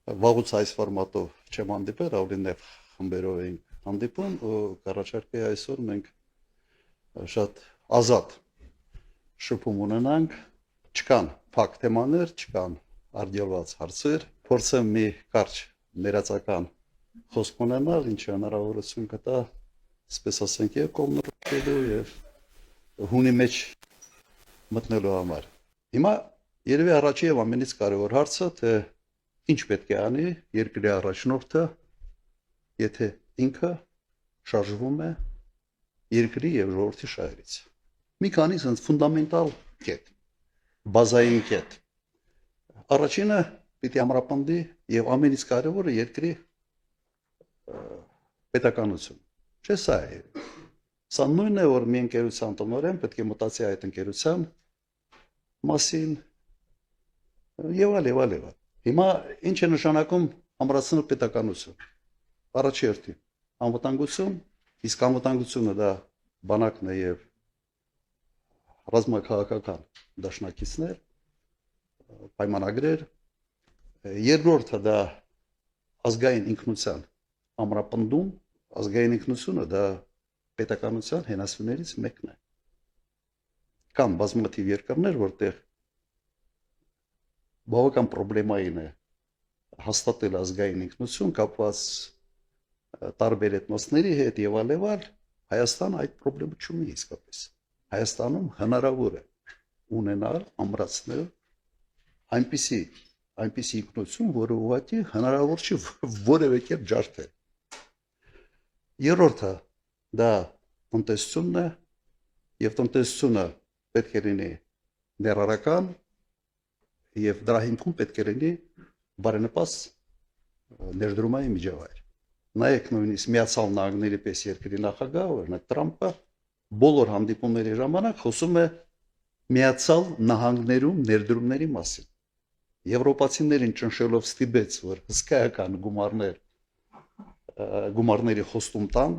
Վաղուց այս ֆորմատով չեմ հանդիպել, ավելի նեղ խմբերով ենք հանդիպում ու կառաջարկեի այսօր մենք շատ ազատ շփում ունենանք, չկան փակ թեմաներ, չկան արդյունված հարցեր, փորձեմ մի կարճ ներածական խոսք ունենալ, ինչը հնարավորություն կտա, այսպես ասենք, եւ կողմնորոշելու եւ հունի մեջ մտնելու համար։ Հիմա երևի առաջի եւ ամենից կարևոր հարցը, թե ինչ պետք է անի երկրի առաջնորդը, եթե ինքը շարժվում է երկրի եւ ժողովրդի շահերից։ Մի քանի sense ֆունդամենտալ կետ, բազային կետ։ Առաջինը պիտի ամրապնդի եւ ամենից կարևորը երկրի պետականություն։ Չէ՞ սա է։ Սա նույնն է, որ մի ընկերության տնօրեն պետք է մտածի այդ ընկերության մասին եւ այլ։ Հիմա ինչ է նշանակում ամրացնել պետականություն։ Առաջի հերթին անվտանգություն, իսկ անվտանգությունը դա բանակն է եւ ռազմաքաղաքական դաշնակիցներ, պայմանագրեր, երկրորդը դա ազգային ինքնության ամրապնդում, ազգային ինքնությունը դա պետականության հենասյուներից մեկն է։ Կան բազմաթիվ երկրներ, որտեղ բավական պրոբլեմային է հաստատել ազգային ինքնություն կապված տարբեր էթնոսների հետ եւ այլ, Հայաստանը այդ խնդրը չունի իսկապես։ Հայաստանում հնարավոր է ունենալ, ամրացնել այնպիսի ինքնություն, որը ուղղակի հնարավոր չի որևէ կերպ ջարդել։ Երրորդը դա տնտեսությունն է եւ տնտեսությունը պետք է լինի ներառական եւ դրա հիմքում պետք է լինի բարենպաստ ներդրումային միջավայր։ Նայեք նույնիսկ Միացյալ Նահանգների պես երկրի նախագահ, օրինակ Տրամպը, բոլոր հանդիպումների ժամանակ խոսում է Միացյալ Նահանգներում ներդրումների մասին։ Եվրոպացիներին ճնշելով ստիպեց, որ հսկայական գումարների խոստում տան,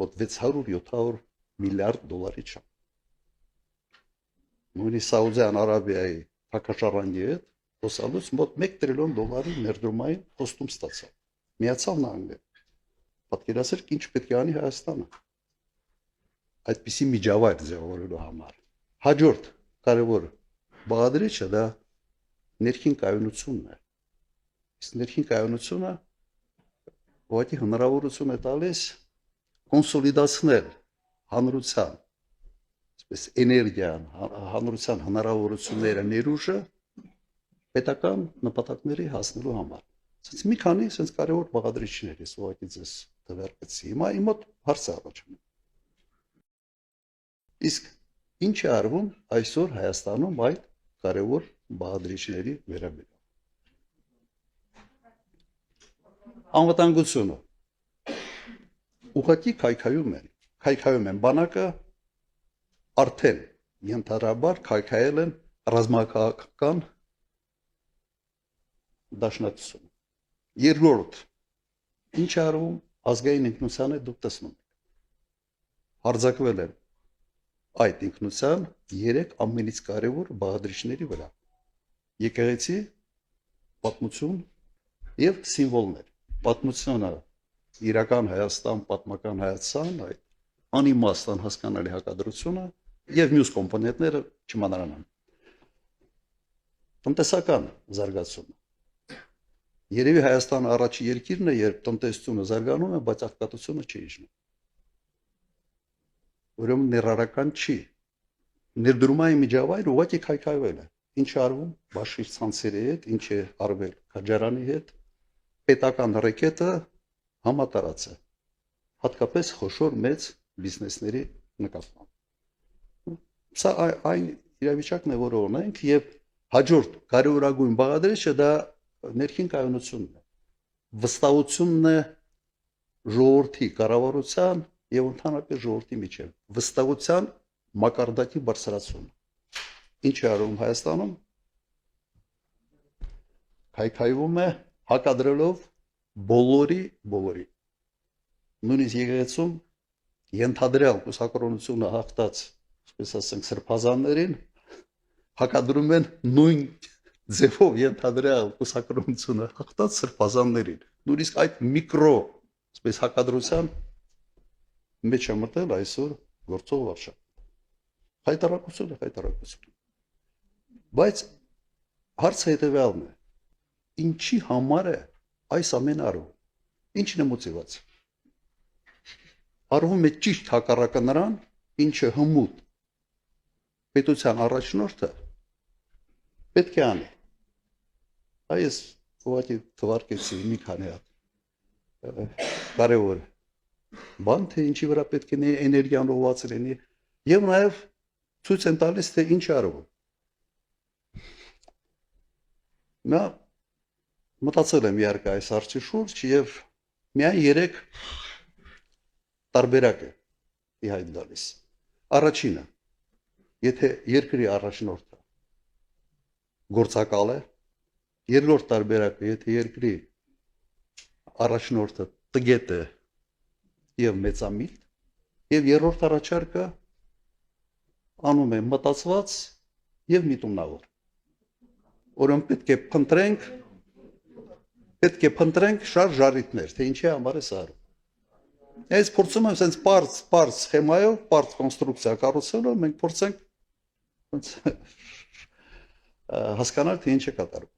մոտ 600-700 միլիարդ դոլարի չափ։ Նույնիսկ Սաուդյան Արաբիայի հակաշարժանի հետ խոսալուց մոտ 1 տրիլիոն դոլարի ներդրումային խոստում ստացավ։ Միացյալ Նահանգները պատկերացրեք ինչ պետք է անի Հայաստանը այդպիսի միջավայր ձևավորելու համար։ Հաջորդ կարևոր բաղադրիչը դա ներքին կայունությունն է։ Իսկ ներքին կայունությունը ուղղակի հնարավորություն է տալիս կոնսոլիդացնել հանրության, այսպես էներգիան, հանրության հնարավորությունները, ներուժը պետական նպատակների հասնելու համար։ Սենց մի քանի սենց կարևոր բաղադրիչներ ես ուղղակի ձեզ դվարկեցի։ Հիմա իմ մոտ հարց է առաջանում։ Իսկ ինչ է արվում այսօր Հայաստանում այդ կարևոր բաղադրիչների վերաբերյալ։ Անվտանգությունը ուղղակի քայքայում են բանակը արդեն ենթադրաբար քայքայել են ռազմաքաղաքական դաշնակցություն։ Երկրորդ ինչ արվում ազգային ինքնությանը դուք տեսնում եք։ Հարձակվել են այդ ինքնության 3 ամենից կարևոր բաղադրիչների վրա։ Եկեղեցի, պատմություն եւ սիմվոլներ։ Պատմությունը իրական Հայաստան, պատմական Հայաստան, այդ անիմաստ անհասկանալի հակադրությունը եւ մյուս կոմպոնենտները չմանրանան։ Տնտեսական զարգացումը։ Երևի Հայաստանը առաջի երկիրն է, երբ տնտեսությունը զարգանում է, բայց աղքատությունը չի իջնում։ Ուրեմն ներառական չի։ Ներդրումային միջավայրը ուղղակի քայքայվել է։ Ինչ արվում Բաշիր ցանցերի հետ, ինչ է արվել Քաջարյանի հետ, պետական ռեկետը համատարած է, հատկապես խոշոր մեծ բիզնեսների նկատմամբ։ Սա այն իրավիճակն է, որը ունենք, եւ հաջորդ կարևորագույն բաղադրիչը դա ներքին կայունությունն է, վստահությունն է ժողովրդի կառավարության եւ ընդհանրապես ժողովրդի միջեւ, վստահության մակարդակի բարձրացումը։ Ինչ է արվում Հայաստանում։ Քայքայվում է հակադրելով բոլորի, նույնիսկ եկեղեցում ենթադրյալ կուսակրոնությունը հաղթած, այսպես ասենք, սրբազաններին հակադրում են նույն ձևով ենթադրյալ կուսակրոնությունը հաղթած սրբազաններին։ Նույնիսկ այդ միկրո, այսպես հակադրության մեջ է մտել այսօր գործող վարչապետ։ Հայտարարություն է հայտարարություն։ Բայց հարցը հետևյալն է. ինչի համար է այս ամեն արվում։ Ինչն է մոտիվացիան։ Արվում է ճիշտ հակառակը նրան, ինչը հմուտ պետության առաջնորդը պետք է անի։ Այս ուղղակի թվարկեցի մի քանի հատ կարևոր բան, թե ինչի վրա պետք է էներգիան ուղղված լինի, եւ նաեւ ցույց են տալիս, թե ինչ արվում։ Նա մտածել եմ իհարկե այս հարցի շուրջ եւ միայն 3 տարբերակ է իհայտ գալիս։ Առաջինը, եթե երկրի առաջնորդը գործակալ է, երկրորդ տարբերակը, եթե երկրի առաջնորդը տգետ է եւ մեծամիտ, եւ երրորդ առաջարկը անում է մտածված եւ միտումնավոր։ Ուրեմն պետք է փնտրենք շարժարիտներ, թե ինչի համար է սա արվում։ Այս փորձում եմ sense parts սխեմայով, parts կոնստրուկցիա կառուցելով մենք փորձենք հասկանալ, թե ինչ է կատարվում։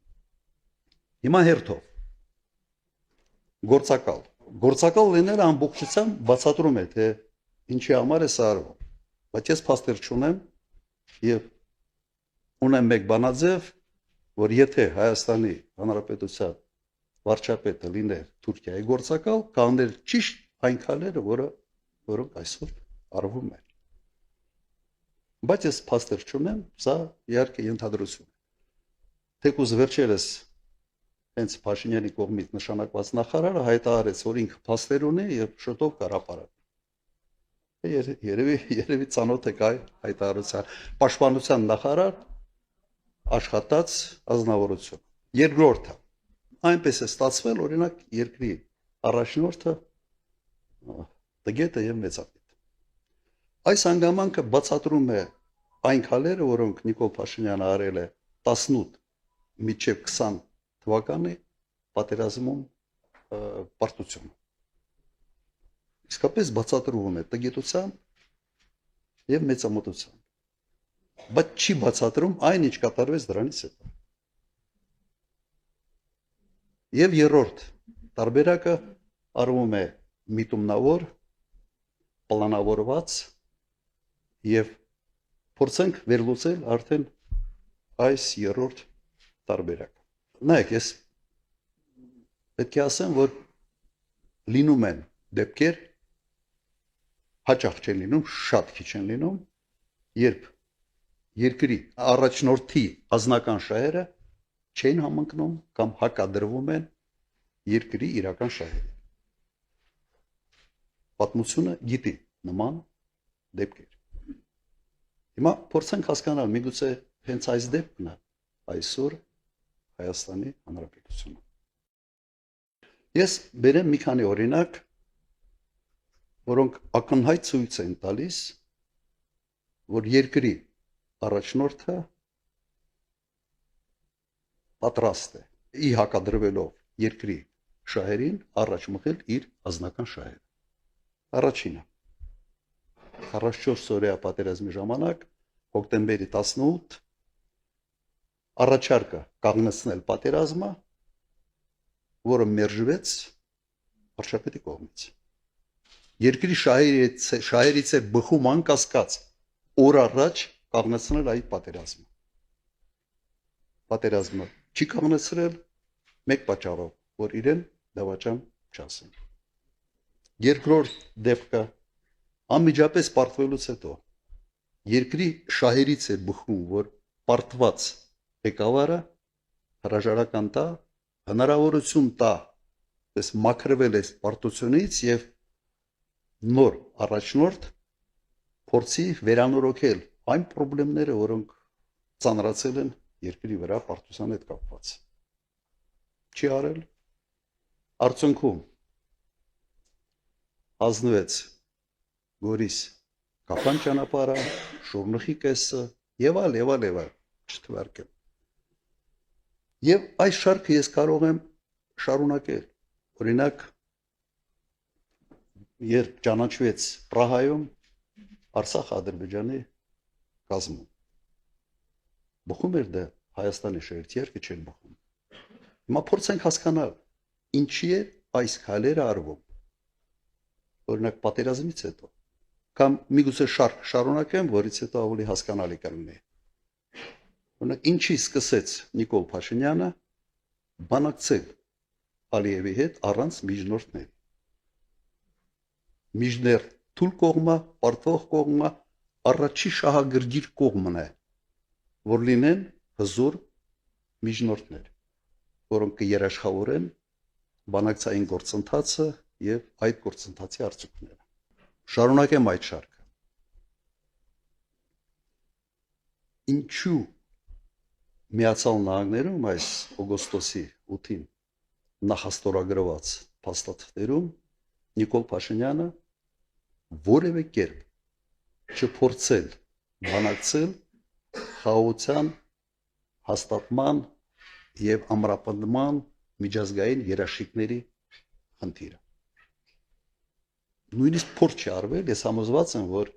Հիմա հերթով գործակալ լինելը ամբողջությամբ բացատրում է, թե ինչի համար է սա արվում։ Բայց ես փաստեր չունեմ եւ ունեմ մեկ բանաձև, որ եթե Հայաստանի Հանրապետության վարչապետը լիներ Թուրքիայի գործակալ, կաներ ճիշտ այն քայլերը, որոնք այսօր արվում են։ Բայց ես փաստեր չունեմ, սա իհարկե ենթադրություն է։ Թեկուզ վերջերս հենց Փաշինյանի կողմից նշանակված նախարարը հայտարարեց, որ ինքը փաստեր ունի եւ շուտով կհրապարակի։ Երևի ծանոթ եք այ հայտարարության։ Պաշտպանության նախարար աշխատած ազնվորություն։ Երկրորդը, այնպես է ստացվել, օրինակ երկրի առաջնորդը տգետ է եւ մեծամիտ։ Այս հանգամանքը բացատրում է այն քայլերը, որոնք Նիկոլ Փաշինյանը արել է 18 մինչև 20 թվականի պատերազմում պարտություն։ Իսկապես բացատրվում է տգետությամբ եւ մեծամտությամբ։ Բայց չի բացատրում այն, ինչ կատարվեց դրանից հետո։ Եվ երրորդ տարբերակը արվում է միտումնավոր, պլանավորված եւ փորձենք վերլուծել արդեն այս երրորդ տարբերակը։ Նայեք, ես պետք է ասեմ, որ լինում են դեպքեր, հաճախ չեն լինում, շատ քիչ են լինում, երբ երկրի առաջնորդի ազնական շահերը չեն համընկնում կամ հակադրվում են երկրի իրական շահերին։ Պատմությունը գիտի նման դեպքեր։ Հիմա փորձենք հասկանալ, միգուցե հենց այս դեպքն է այսօր Հայաստանի Հանրապետությունում։ Ես բերեմ մի քանի օրինակ, որոնք ակնհայտ ցույց են տալիս, որ երկրի առաջնորդը պատրաստ է ի հակադրվելով երկրի շահերին առաջ մղել իր ազնական շահերը։ Առաջինը 44 օրյա պատերազմի ժամանակ հոկտեմբերի 18 առաջարկը կանգնեցնել պատերազմը, որը մերժվեց վարչապետի կողմից։ Երկրի շահերից է բխում անկասկած օր առաջ կանգնեցնել այդ պատերազմը։ Պատերազմը չի կանգնեցրել մեկ պատճառով, որ իրեն դավաճան չասեն։ Երկրորդ դեպքը անմիջապես պարտվելուց հետո երկրի շահերից է բխում, որ պարտված ղեկավարը հրաժարական տա, հնարավորություն տա, պես մաքրվել է պարտությունից եւ նոր առաջնորդ փորձի վերանորոգել այն խնդիրները, որոնք ծանրացել են երկրի վրա պարտության հետ կապված։ Չի արել։ Արդյունքում ազնվեց Գորիս Կապան ճանապարհը, Շորնուխի կեսը եւ այլ չթվարկեմ։ Եվ այս շարքը ես կարող եմ շարունակել։ Օրինակ, երբ ճանաչվեց Պրահայում Արցախ-Ադրբեջանի կազմում, բխում էր դա Հայաստանի շերտերքը չեն բխում։ Հիմա փորձենք հասկանալ, ինչի է այս քայլերը արվում։ Օրինակ, պատերազմից հետո կամ միգուցե շարունակեմ, որից հետո ավելի հասկանալի կլինի։ Օրինակ, ինչի սկսեց Նիկոլ Փաշինյանը բանակցել Ալիևի հետ առանց միջնորդների։ Միջներ թույլ կողմը, պարտվող կողմը առաջի շահագրգիռ կողմն է, որ լինեն հզոր միջնորդներ, որոնք կերաշխավորեն բանակցային գործընթացը եւ այդ գործընթացի արդյունքները։ Շարունակեմ այդ շարքը։ Ինչու Միացյալ Նահանգներում այս օգոստոսի 8-ին նախաստորագրված փաստաթղթերում Նիկոլ Փաշինյանը որևէ կերպ չփորձել բանակցել խաղաղության հաստատման եւ ամրապնդման միջազգային երաշխիքների խնդիրը։ Նույնիսկ փորձ չի արվել, ես համոզված եմ, որ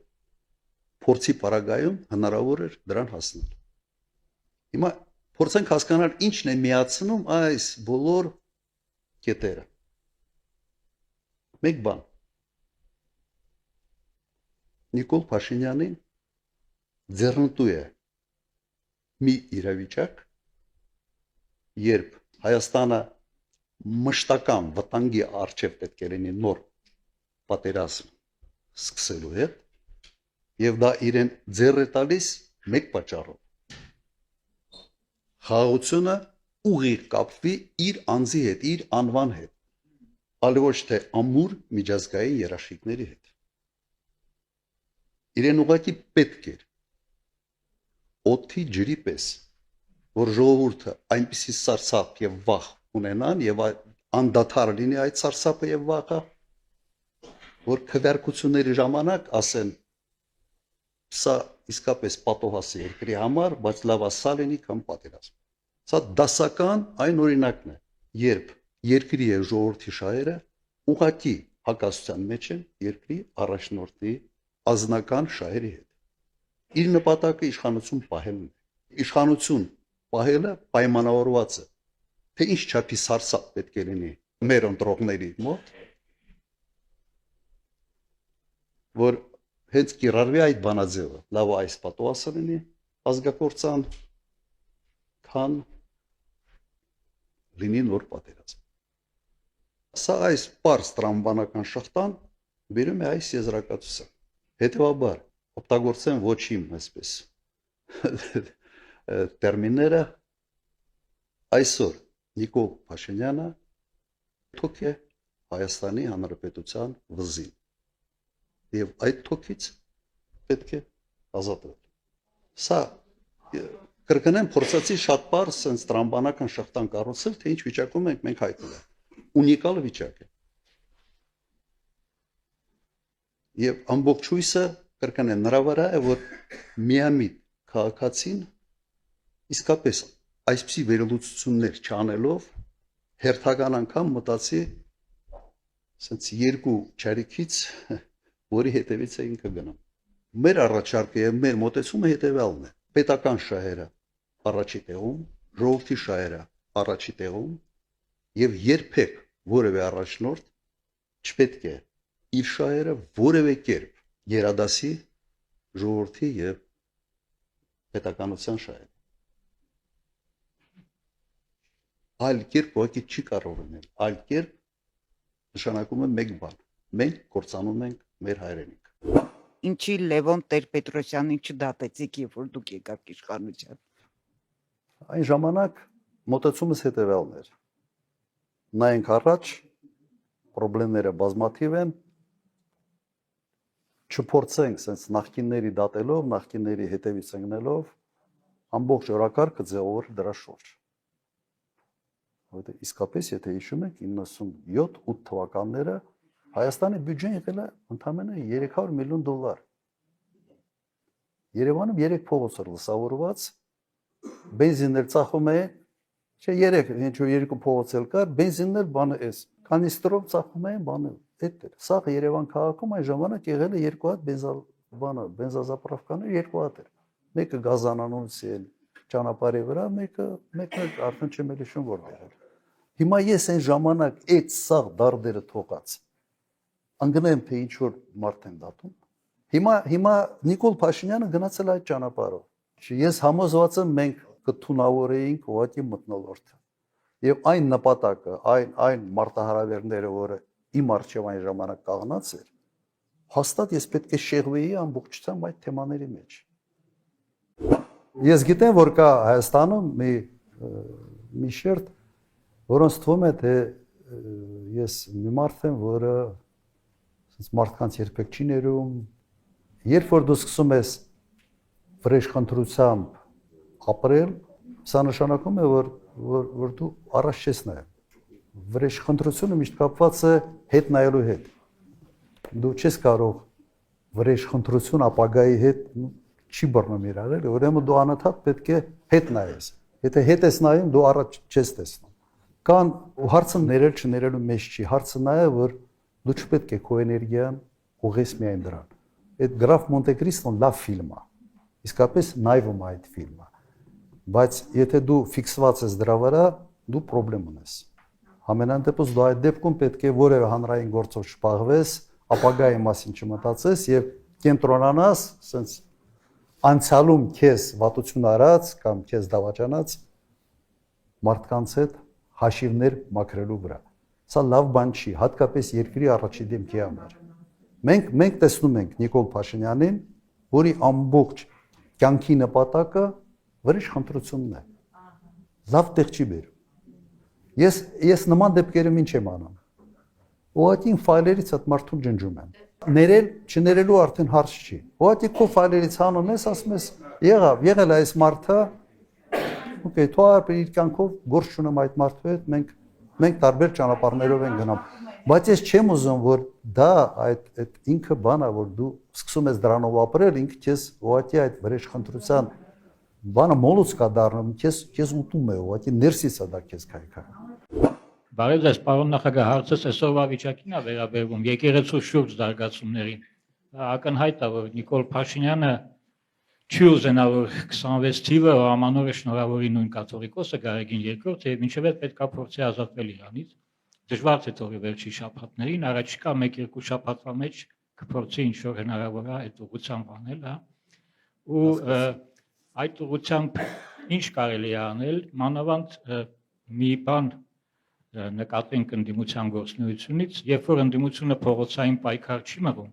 փորձի պարագայում հնարավոր էր դրան հասնել։ Հիմա փորձենք հասկանալ ինչն է միացնում այս բոլոր կետերը։ Մեկ բան։ Նիկոլ Փաշինյանին ձեռնտու է մի իրավիճակ, երբ Հայաստանը մշտական վտանգի առջև պետք է լինի նոր պատերազմ սկսելու հետ, եւ դա իրեն ձեռ է տալիս մեկ պատճառով։ Խաղաղությունը ուղիղ կապվի իր անձի հետ, իր անվան հետ, այլ ոչ թե ամուր միջազգային երաշխիքների հետ։ Իրեն ուղղակի պետք էր օդի ջրի պես, որ ժողովուրդը այնպիսի սարսափ եւ վախ ունենան եւ անդադար լինի այդ սարսափը եւ վախը, որ քվեարկությունների ժամանակ ասեն սա իսկապես պատոհաս է երկրի համար, բայց լավ ասա լինի կամ պատերազմ։ Սա դասական այն օրինակն է, երբ երկրի եւ ժողովրդի շահերը ուղղակի հակասության մեջ են երկրի առաջնորդի ազնական շահերի հետ։ Իր նպատակը իշխանություն պահելն է։ Իշխանություն պահելը պայմանավորված է, թե ինչ չափի սարսափ պետք է լինի մեր ընտրողների մոտ, որ հենց կիրառվի այդ բանաձևը, լավ այս պատոհասը լինի ազգակործան, քան լինի նոր պատերազմ։ Սա այս պարզ տրամաբանական շղթան բերում է այս եզրակացության։ Հետևաբար, օգտագործեմ ոչ իմ այսպես տերմինները, այսօր Նիկոլ Փաշինյանը թոք է Հայաստանի Հանրապետության վզին եւ այդ թոքից պետք է ազատվել։ Սա կրկնեմ, փորձեցի շատ պարզ sense տրամաբանական շղթան կառուցել, թե ինչ վիճակում ենք մենք հայտնվել։ Ունիկալ վիճակ է։ Եվ ամբողջ հույսը կրկնեմ նրա վրա է, որ միամիտ քաղաքացին իսկապես այսպիսի վերլուծություններ չանելով հերթական անգամ մտածի sense երկու չարիքից, որի հետևից է ինքը գնում։ Մեր առաջարկը եւ մեր մոտեցումը հետեւյալն է. պետական շահերը առաջի տեղում, ժողովրդի շահերը առաջի տեղում եւ երբեք որևէ առաջնորդ չպետք է իր շահերը որևէ կերպ գերադասի ժողովրդի եւ պետականության շահերը։ Այլ կերպ ոքի չի կարող լինել, այլ կերպ նշանակում է մեկ բան. մենք կործանում ենք մեր հայրենիքը։ Ինչի Լևոն Տեր-Պետրոսյանին չդատեցիք, երբ որ դուք եկաք իշխանության։ Այն ժամանակ մոտեցումս հետևյալն էր. նայենք առաջ, խնդիրները բազմաթիվ են, չփորձենք sense նախկինների դատելով, նախկինների հետևից ընկնելով ամբողջ օրակարգը ձևավորել դրա շուրջ։ Որտե իսկապես, եթե հիշում եք, 97-8 թվականները Հայաստանի բյուջեն եղել է ընդամենը $300 միլիոն։ Երևանում 3 փողոց էր լուսավորված, բենզիններ ծախում է Չէ, երեք, ինչու երկու փողոց էլ կար, բենզիններ բանը էս։ Կանիստրով ծախում էին բանը, էդ էր։ Սա Երևան քաղաքում այն ժամանակ եղել է երկու հատ բենզազապրավկաներ, երկու հատ էր։ Մեկը Գազանանունցի էլ ճանապարհի վրա, մեկը արդեն չեմ էլ հիշում որտեղ էր։ Հիմա ես այն ժամանակ այդ սաղ դարդերը թողած անգնեմ թե ինչ որ մարդ են դատում։ Հիմա Նիկոլ Փաշինյանը գնացել այդ ճանապարհով։ Ես համոզված եմ մենք կթունավորեինք ուղղակի մթնոլորտը։ Եվ այն նպատակը, այն մարտահրավերները, որը իմ առջև այն ժամանակ կաղնած էր, հաստատ ես պետք է շեղվեի ամբողջությամբ այդ թեմաների մեջ։ Ես գիտեմ, որ կա Հայաստանում մի շերտ, որոնց թվում է թե ես մի մարդ եմ, որը մարդկանց երբեք չի ներում, երբ որ դու սկսում ես վրեժխնդրությամբ ապրել, սա նշանակում է, որ դու առաջ չես նայում։ Վրեժխնդրությունը միշտ կապված է հետ նայելու հետ։ Դու չես կարող վրեժխնդրություն ապագայի հետ չի բռնում իրար, էլի, ուրեմն դու անընդհատ պետք է հետ նայես։ Եթե հետ ես նայում, դու առաջ չես տեսնում։ Կան հարցը ներել չներելու մեջ չի, հարցը նա է, որ դու չպետք է քո էներգիան ուղղես միայն դրան։ Այդ Գրաֆ Մոնտե Կրիստոն լավ ֆիլմ է։ Իսկապես նայվում է այդ ֆիլմը։ Բայց եթե դու ֆիքսված ես դրա վրա, դու խնդրեմ ունես։ Համենայն դեպս դու այդ դեպքում պետք է որևէ հանրային գործով չփաղվես, ապագայի մասին չմտածես եւ կենտրոնանաս, ասենց անցյալում քեզ վատություն արած կամ քեզ դավաճանած մարդկանց հետ հաշիվներ մաքրելու վրա։ Սա լավ բան չի, հատկապես երկրի առաջի դեմքի համար։ Մենք տեսնում ենք Նիկոլ Փաշինյանին, որի ամբողջ կյանքի նպատակը վրեժխնդրությունն է։ Լավ տեղ չի բերում։ Ես նման դեպքերում ինչ եմ անում։ Ուղղակի ֆայլերից այդ մարդուն ջնջում եմ։ Ներել, չներելու արդեն հարց չի։ Ուղղակի քո ֆայլերից հանում ես, ասում ես, եղել է այս մարդը, օքեյ, թող իր կյանքով գործ չունեմ այդ մարդու հետ, մենք տարբեր ճանապարհներով ենք գնում։ Բայց ես չեմ ուզում, որ դա այդ ինքը բան է, որ դու սկսում ես դրանով ապրել, ինքը քեզ ուղղակի այդ վրեժխնդրության բանը մոլուց կա դառնում, քեզ ուտում է, ուղղակի ներսից է դա քեզ քայքայում։ Բարև ձեզ, պարոն նախագահ, հարցս այսօրվա վիճակին է վերաբերվում եկեղեցու շուրջ զարգացումներին։ Ակնհայտ է, որ Նիկոլ Փաշինյանը չի ուզենա, որ 26 թիվը ամանորը շնորհավորի նույն կաթողիկոսը Գարեգին II եւ մինչեւ այդ պետք է փորձի ազատվել իրանից։ Դժվար թե թողի վերջի շաբաթներին, առաջիկա 1-2 շաբաթվա մեջ կփորձի ինչ որ հնարավոր է այդ ուղղությամբ անել, հա։ Ու այդ ուղղությամբ ինչ կարելի է անել, մանավանդ մի բան նկատենք ընդդիմության գործունեությունից, երբ որ ընդդիմությունը փողոցային պայքար չի մղում,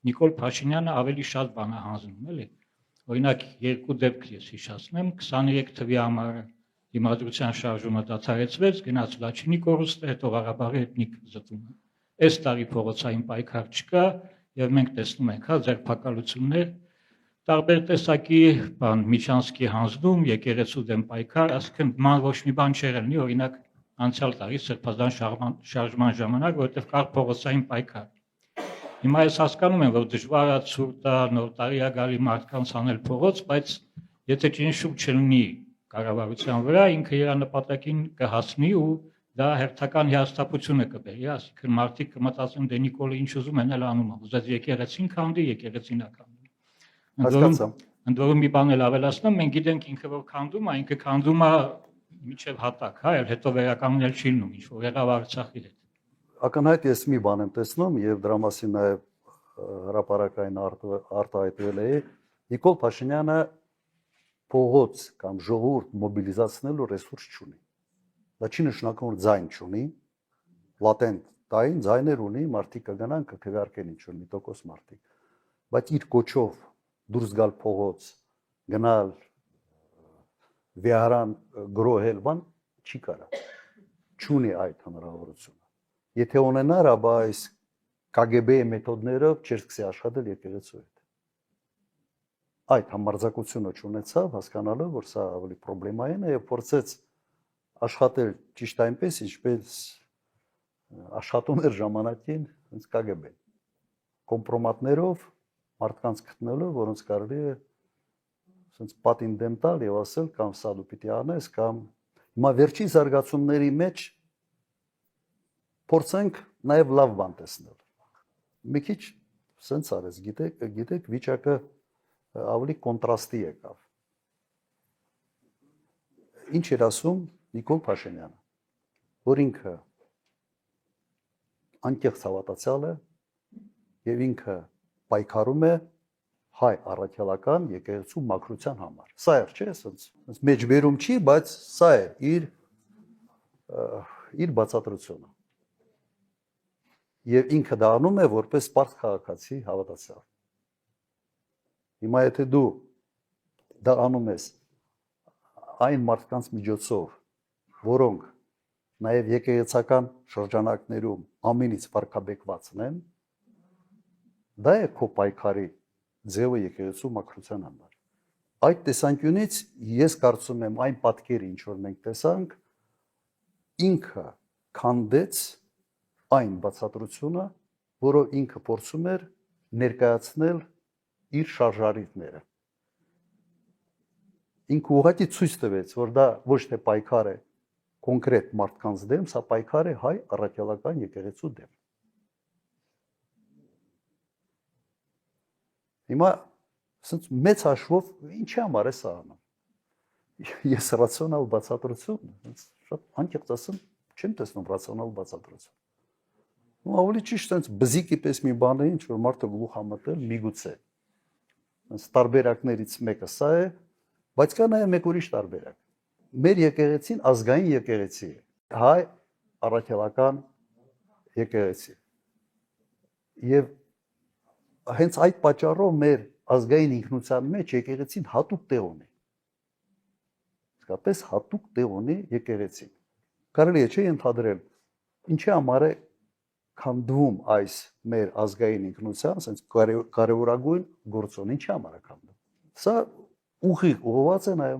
Նիկոլ Փաշինյանը ավելի շատ բան է հանձնում, էլի։ Օրինակ երկու դեպք ես հիշեցնեմ, 23 թվականի համարը դիմադրության շարժումը դադարեցվեց, գնաց Լաչինի կորուստը, հետո Ղարաբաղի էթնիկ զտումը։ Այս տարի փողոցային պայքար չկա, եւ մենք տեսնում ենք, հա, ձերբակալություններ, տարբեր տեսակի բան, Միչանսկի հանձնում, եկեղեցու դեմ պայքար, ասկն ման ոչ մի բան չէր լինի, օրինակ անցյալ տարի սրբազան շարժման ժամանակ, որովհետև կար փողոցային պայքար։ Հիմա ես հասկանում եմ, որ դժվար է ցուրտ է նոր տարի է գալի մարդկանց անել փողոց, բայց եթե ճնշում չլինի կառավարության վրա, ինքը իր նպատակին կհասնի ու դա հերթական հիասթափությունը կբերի, այսինքն մարդիկ կմտածեն դե Նիկոլը ինչ ուզում են էլ անում, ուզած եկեղեցին քանդի, եկեղեցին է քանդում։ Հասկացա։ Ընդ որում մի բան էլ ավելացնեմ, մենք գիտենք ինքը որ քանդում է, ինքը քանդում է միջև հատակ, հա, այլ հետո վերականգնել չի լինում, ինչ որ եղավ Արցախի հետ։ Ակնհայտ ես մի բան եմ տեսնում եւ դրա մասին նաեւ հրապարակային արտահայտվել է Նիկոլ Փաշինյանը փողոց կամ ժողովուրդ մոբիլիզացնելու ռեսուրս չունի։ Դա չի նշանակում, որ ձայն չունի, լատենտ տային ձայներ ունի, մարդիկ կգնան կքվարկեն ինչ որ մի տոկոս մարդիկ։ Բայց իր կոչով դուրս գալ փողոց, գնալ վիարան գրոհել բան չի կարա։ Չունի այդ հնարավորությունը։ Եթե ունենար, ապա այս KGB-ի մեթոդներով չէր սկսի աշխատել եկեղեցու հետ։ Այդ համարձակությունը չունեցավ, հասկանալով, որ սա ավելի պրոբլեմային է եւ փորձեց աշխատել ճիշտ այնպես, ինչպես աշխատում էր ժամանակին հենց KGB-ն։ Կոմպրոմատներով մարդկանց գտնելով, որոնց կարելի է ասենց պատին դեմ տալ եւ ասել կամ սա դու պիտի անես կամ Հիմա վերջին զարգացումների մեջ փորձենք նաև լավ բան տեսնել։ Մի քիչ սենց արես, գիտեք վիճակը ավելի կոնտրաստի եկավ։ Ինչ էր ասում Նիկոլ Փաշինյանը, որ ինքը անկեղծ հավատացյալ է եւ ինքը պայքարում է հայ առաքելական եկեղեցու մաքրության համար։ Սա էր, չէ՞, ասենց մեջբերում չի, բայց սա է իր բացատրությունը։ Եվ ինքը դա անում է որպես պարզ քաղաքացի հավատացյալ։ Հիմա եթե դու դա անում ես այն մարդկանց միջոցով, որոնք նաև եկեղեցական շրջանակներում ամենից վարկաբեկվածն են, դա է քո պայքարի ձևը եկեղեցու մաքրության համար։ Այդ տեսանկյունից ես կարծում եմ այն պատկերը, ինչ որ մենք տեսանք, ինքը քանդեց այն բացատրությունը, որով ինքը փորձում էր ներկայացնել իր շարժարիվները։ Ինքը ուղղակի ցույց տվեց, որ դա ոչ թե պայքար է կոնկրետ մարդկանց դեմ, սա պայքար է հայ առաքելական եկեղեցու դեմ։ Հիմա ասենց մեծ հաշվով ինչի համար է սա անում։ Ես ռացիոնալ բացատրություն, շատ անկեղծ ասեմ, չեմ տեսնում ռացիոնալ բացատրություն։ Ու ավելի ճիշտ այնց բզիկի պես մի բան է, ինչ որ մարդը գլուխ համտել միգուցե։ Այս տարբերակներից մեկը սա է, բայց կա նաև մեկ ուրիշ տարբերակ։ Մեր եկեղեցին ազգային եկեղեցի է, հայ առաքելական եկեղեցի։ Եվ հենց այդ պատճառով մեր ազգային ինքնության մեջ եկեղեցին հատուկ տեղ ունի։ Իսկապես հատուկ տեղ ունի եկեղեցին։ Կարելի է չէ ենթադրել, ինչի համար է քանդվում այս մեր ազգային ինքնության, ասենց կարևորագույն գործոն, ինչի համար է քանդվում։ Սա ուղիղ ուղղված է նաև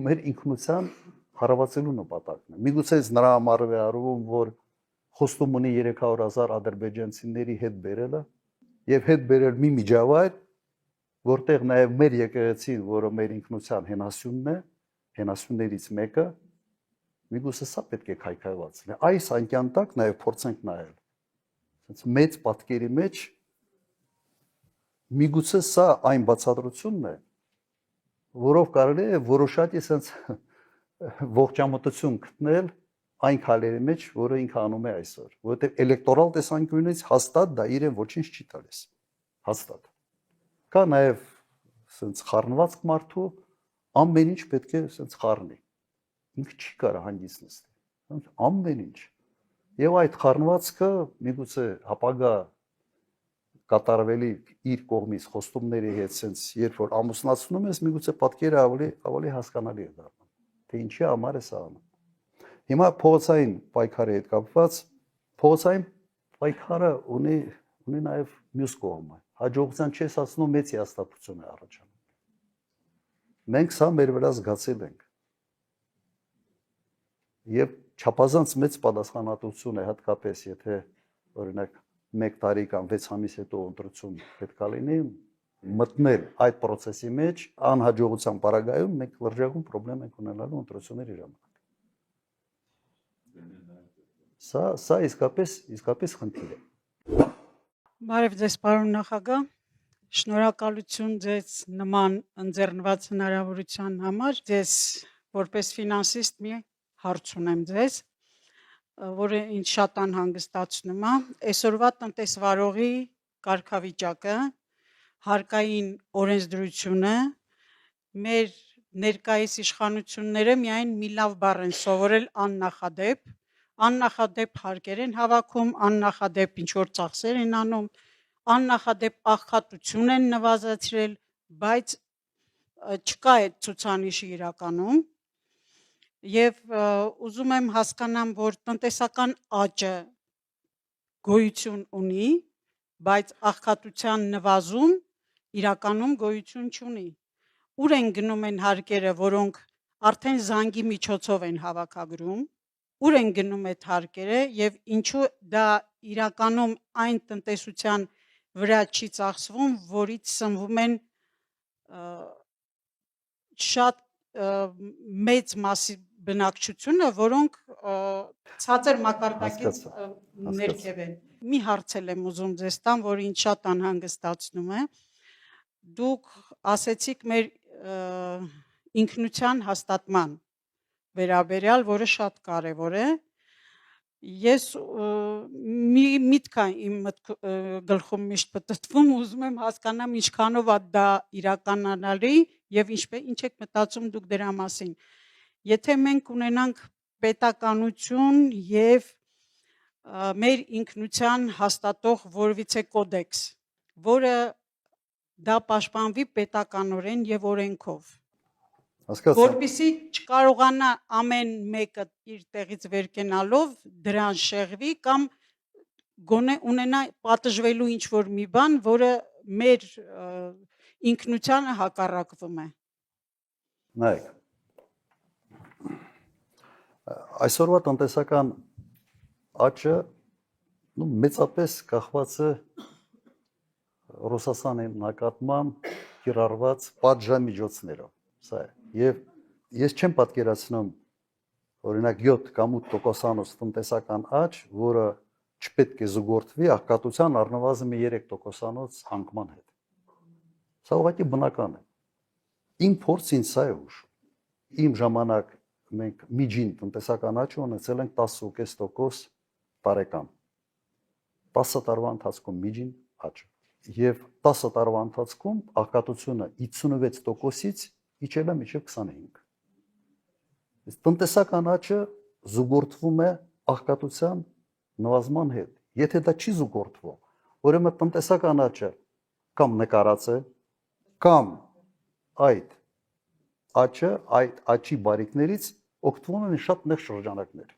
մեր ինքնության հարվածելու նպատակն է։ Միգուցե նրա համար է արվում, որ խոստում ունի 300,000 ադրբեջանցիների հետ բերելը եւ հետ բերել մի միջավայր, որտեղ նաև մեր եկեղեցին, որը մեր ինքնության հենասյունն է, հենասյուններից մեկը, միգուցե սա պետք է քայքայված լինի։ Այս անկյան տակ նաև փորձենք նայել։ Այսինքն մեծ պատկերի մեջ միգուցե սա այն բացատրությունն է, որով կարելի է որոշակի sense ողջամտություն գտնել այն քայլերի մեջ, որը ինքը անում է այսօր, որովհետև էլեկտորալ տեսանկյունից հաստատ դա իրեն ոչինչ չի տալիս։ Հաստատ։ Կա նաև sense խառնվածք մարդու, ամեն ինչ պետք է sense խառնի։ Ինքը չի կարող հանգիստ նստի։ Ամեն ինչ։ Եվ այդ խառնվածքը միգուցե ապագա կատարվելի իր կողմից խոստումների հետ sense երբ որ ամուսնացնում ես, միգուցե պատկերը ավելի հասկանալի է դառնում, թե ինչի համար է սա անում։ Հիմա փողոցային պայքարի հետ կապված, փողոցային պայքարը ունի նաև մյուս կողմը։ Հաջողության չես ասնում մեծ հաստատություն է առաջանում։ Մենք սա մեր վրա զգացել ենք։ Եվ չափազանց մեծ պատասխանատվություն է հատկապես եթե օրինակ 1 տարի կամ 6 ամիս հետո ընտրություն պետք է լինի մտնել այդ process-ի մեջ անհաջողության պարագայում մենք լրջագույն խնդրեմ ենք ունենալու ընտրությունների ժամանակ։ Սա իսկապես խնդիր է։ Բարև ձեզ պարոն նախագահ, շնորհակալություն ձեզ նման ընձեռնված հնարավորության համար։ Ձեզ որպես ֆինանսիստ մի հարց ունեմ ձեզ, որը ինձ շատ անհանգստացնում է։ Այսօրվա տնտեսվարողի կարգավիճակը, հարկային օրենսդրությունը, մեր ներկայիս իշխանությունները միայն մի լավ բառ են սովորել աննախադեպ հարկեր են հավաքում, աննախադեպ ինչ-որ ծախսեր են անում, աննախադեպ աղքատություն են նվազեցրել, բայց չկա այդ ցուցանիշը իրականում։ Եվ ուզում եմ հասկանամ, որ տնտեսական աճը գոյություն ունի, բայց աղքատության նվազում իրականում գոյություն չունի։ Ուր են գնում են հարկերը, որոնք արդեն զանգի միջոցով են հավաքագրում, ուր են գնում այդ հարկերը եւ ինչու դա իրականում այն տնտեսության վրա չի ծախսվում, որից սնվում են շատ մեծ մասի բնակչությունը, որոնք ցածր մակարդակից ներքև են։ Մի հարցել եմ ուզում ձեզ տամ, որ ինձ շատ անհանգստացնում է։ Դուք ասեցիք մեր ինքնության հաստատման վերաբերյալ, որը շատ կարևոր է։ Ես մի միտք է իմ գլխում միշտ պտտվում, ուզում եմ հասկանամ ինչքանով է դա իրականանալի եւ ինչ եք մտածում դուք դրա մասին։ Եթե մենք ունենանք պետականություն եւ մեր ինքնության հաստատող որևիցե կոդեքս, որը դա պաշտպանվի պետականորեն եւ օրենքով, որպեսզի չկարողանա ամեն մեկը իր տեղից վեր կենալով դրան շեղվի կամ գոնե ունենա պատժվելու ինչ որ մի բան, որը մեր ինքնությանը հակառակվում է։ Նայեք, այսօրվա տնտեսական աճը մեծապես կախված է Ռուսաստանի նկատմամբ կիրառված պատժամիջոցներով։ Սա է։ Եվ ես չեմ պատկերացնում օրինակ 7 կամ 8% տնտեսական աճ, որը չպետք է զուգորդվի աղքատության առնվազն 3% անկման հետ։ Սա ուղղակի բնական է։ Իմ փորձին սա է հուշում։ Իմ ժամանակ մենք միջին տնտեսական աճը ունեցել ենք 10.5% տարեկան։ 10 տարվա ընթացքում միջին աճ։ Եվ 10 տարվա ընթացքում աղքատությունը 56%-ից իջել է մինչև 25%։ Տնտեսական աճը զուգորդվում է աղքատության նվազման հետ։ Եթե դա չի զուգորդվում, ուրեմն տնտեսական աճը կամ նկարած է, կամ այդ աճը, այդ աճի բարիքներից օգտվում են շատ նեղ շրջանակներ։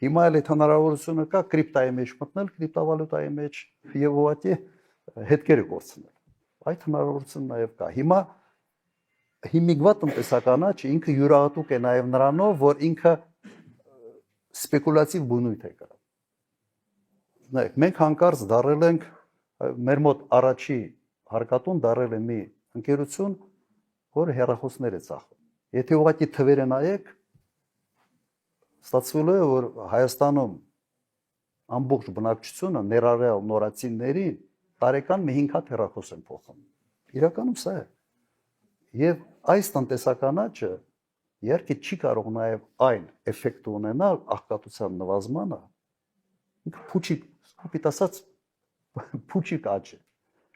Հիմա էլ այդ հնարավորությունը կա կրիպտայի մեջ մտնել, կրիպտավալյուտայի մեջ եւ ուղղակի հետքերը կորցնել։ Այդ հնարավորությունը նաեւ կա։ Հիմա հիմիկվա տնտեսական աճը ինքը յուրահատուկ է նաեւ նրանով, որ ինքը սպեկուլատիվ բնույթ է կրում։ Նայեք, մենք հանկարծ դարել ենք մեր մոտ առաջի հարկատուն դարել է մի ընկերություն, որը հեռախոսներ է ծախում։ Եթե ուղղակի թվերը նայեք, ստացվում է, որ Հայաստանում ամբողջ բնակչությունը ներառյալ նորացիներին տարեկան մի 5 հատ հեռախոս են փոխում։ Իրականում սա է։ Եւ այս տնտեսական աճը իհարկե չի կարող նաեւ այն էֆեկտը ունենալ աղքատության նվազմանը, ինքը փուչիկ, կոպիտ ասած, փուչիկ աճ է։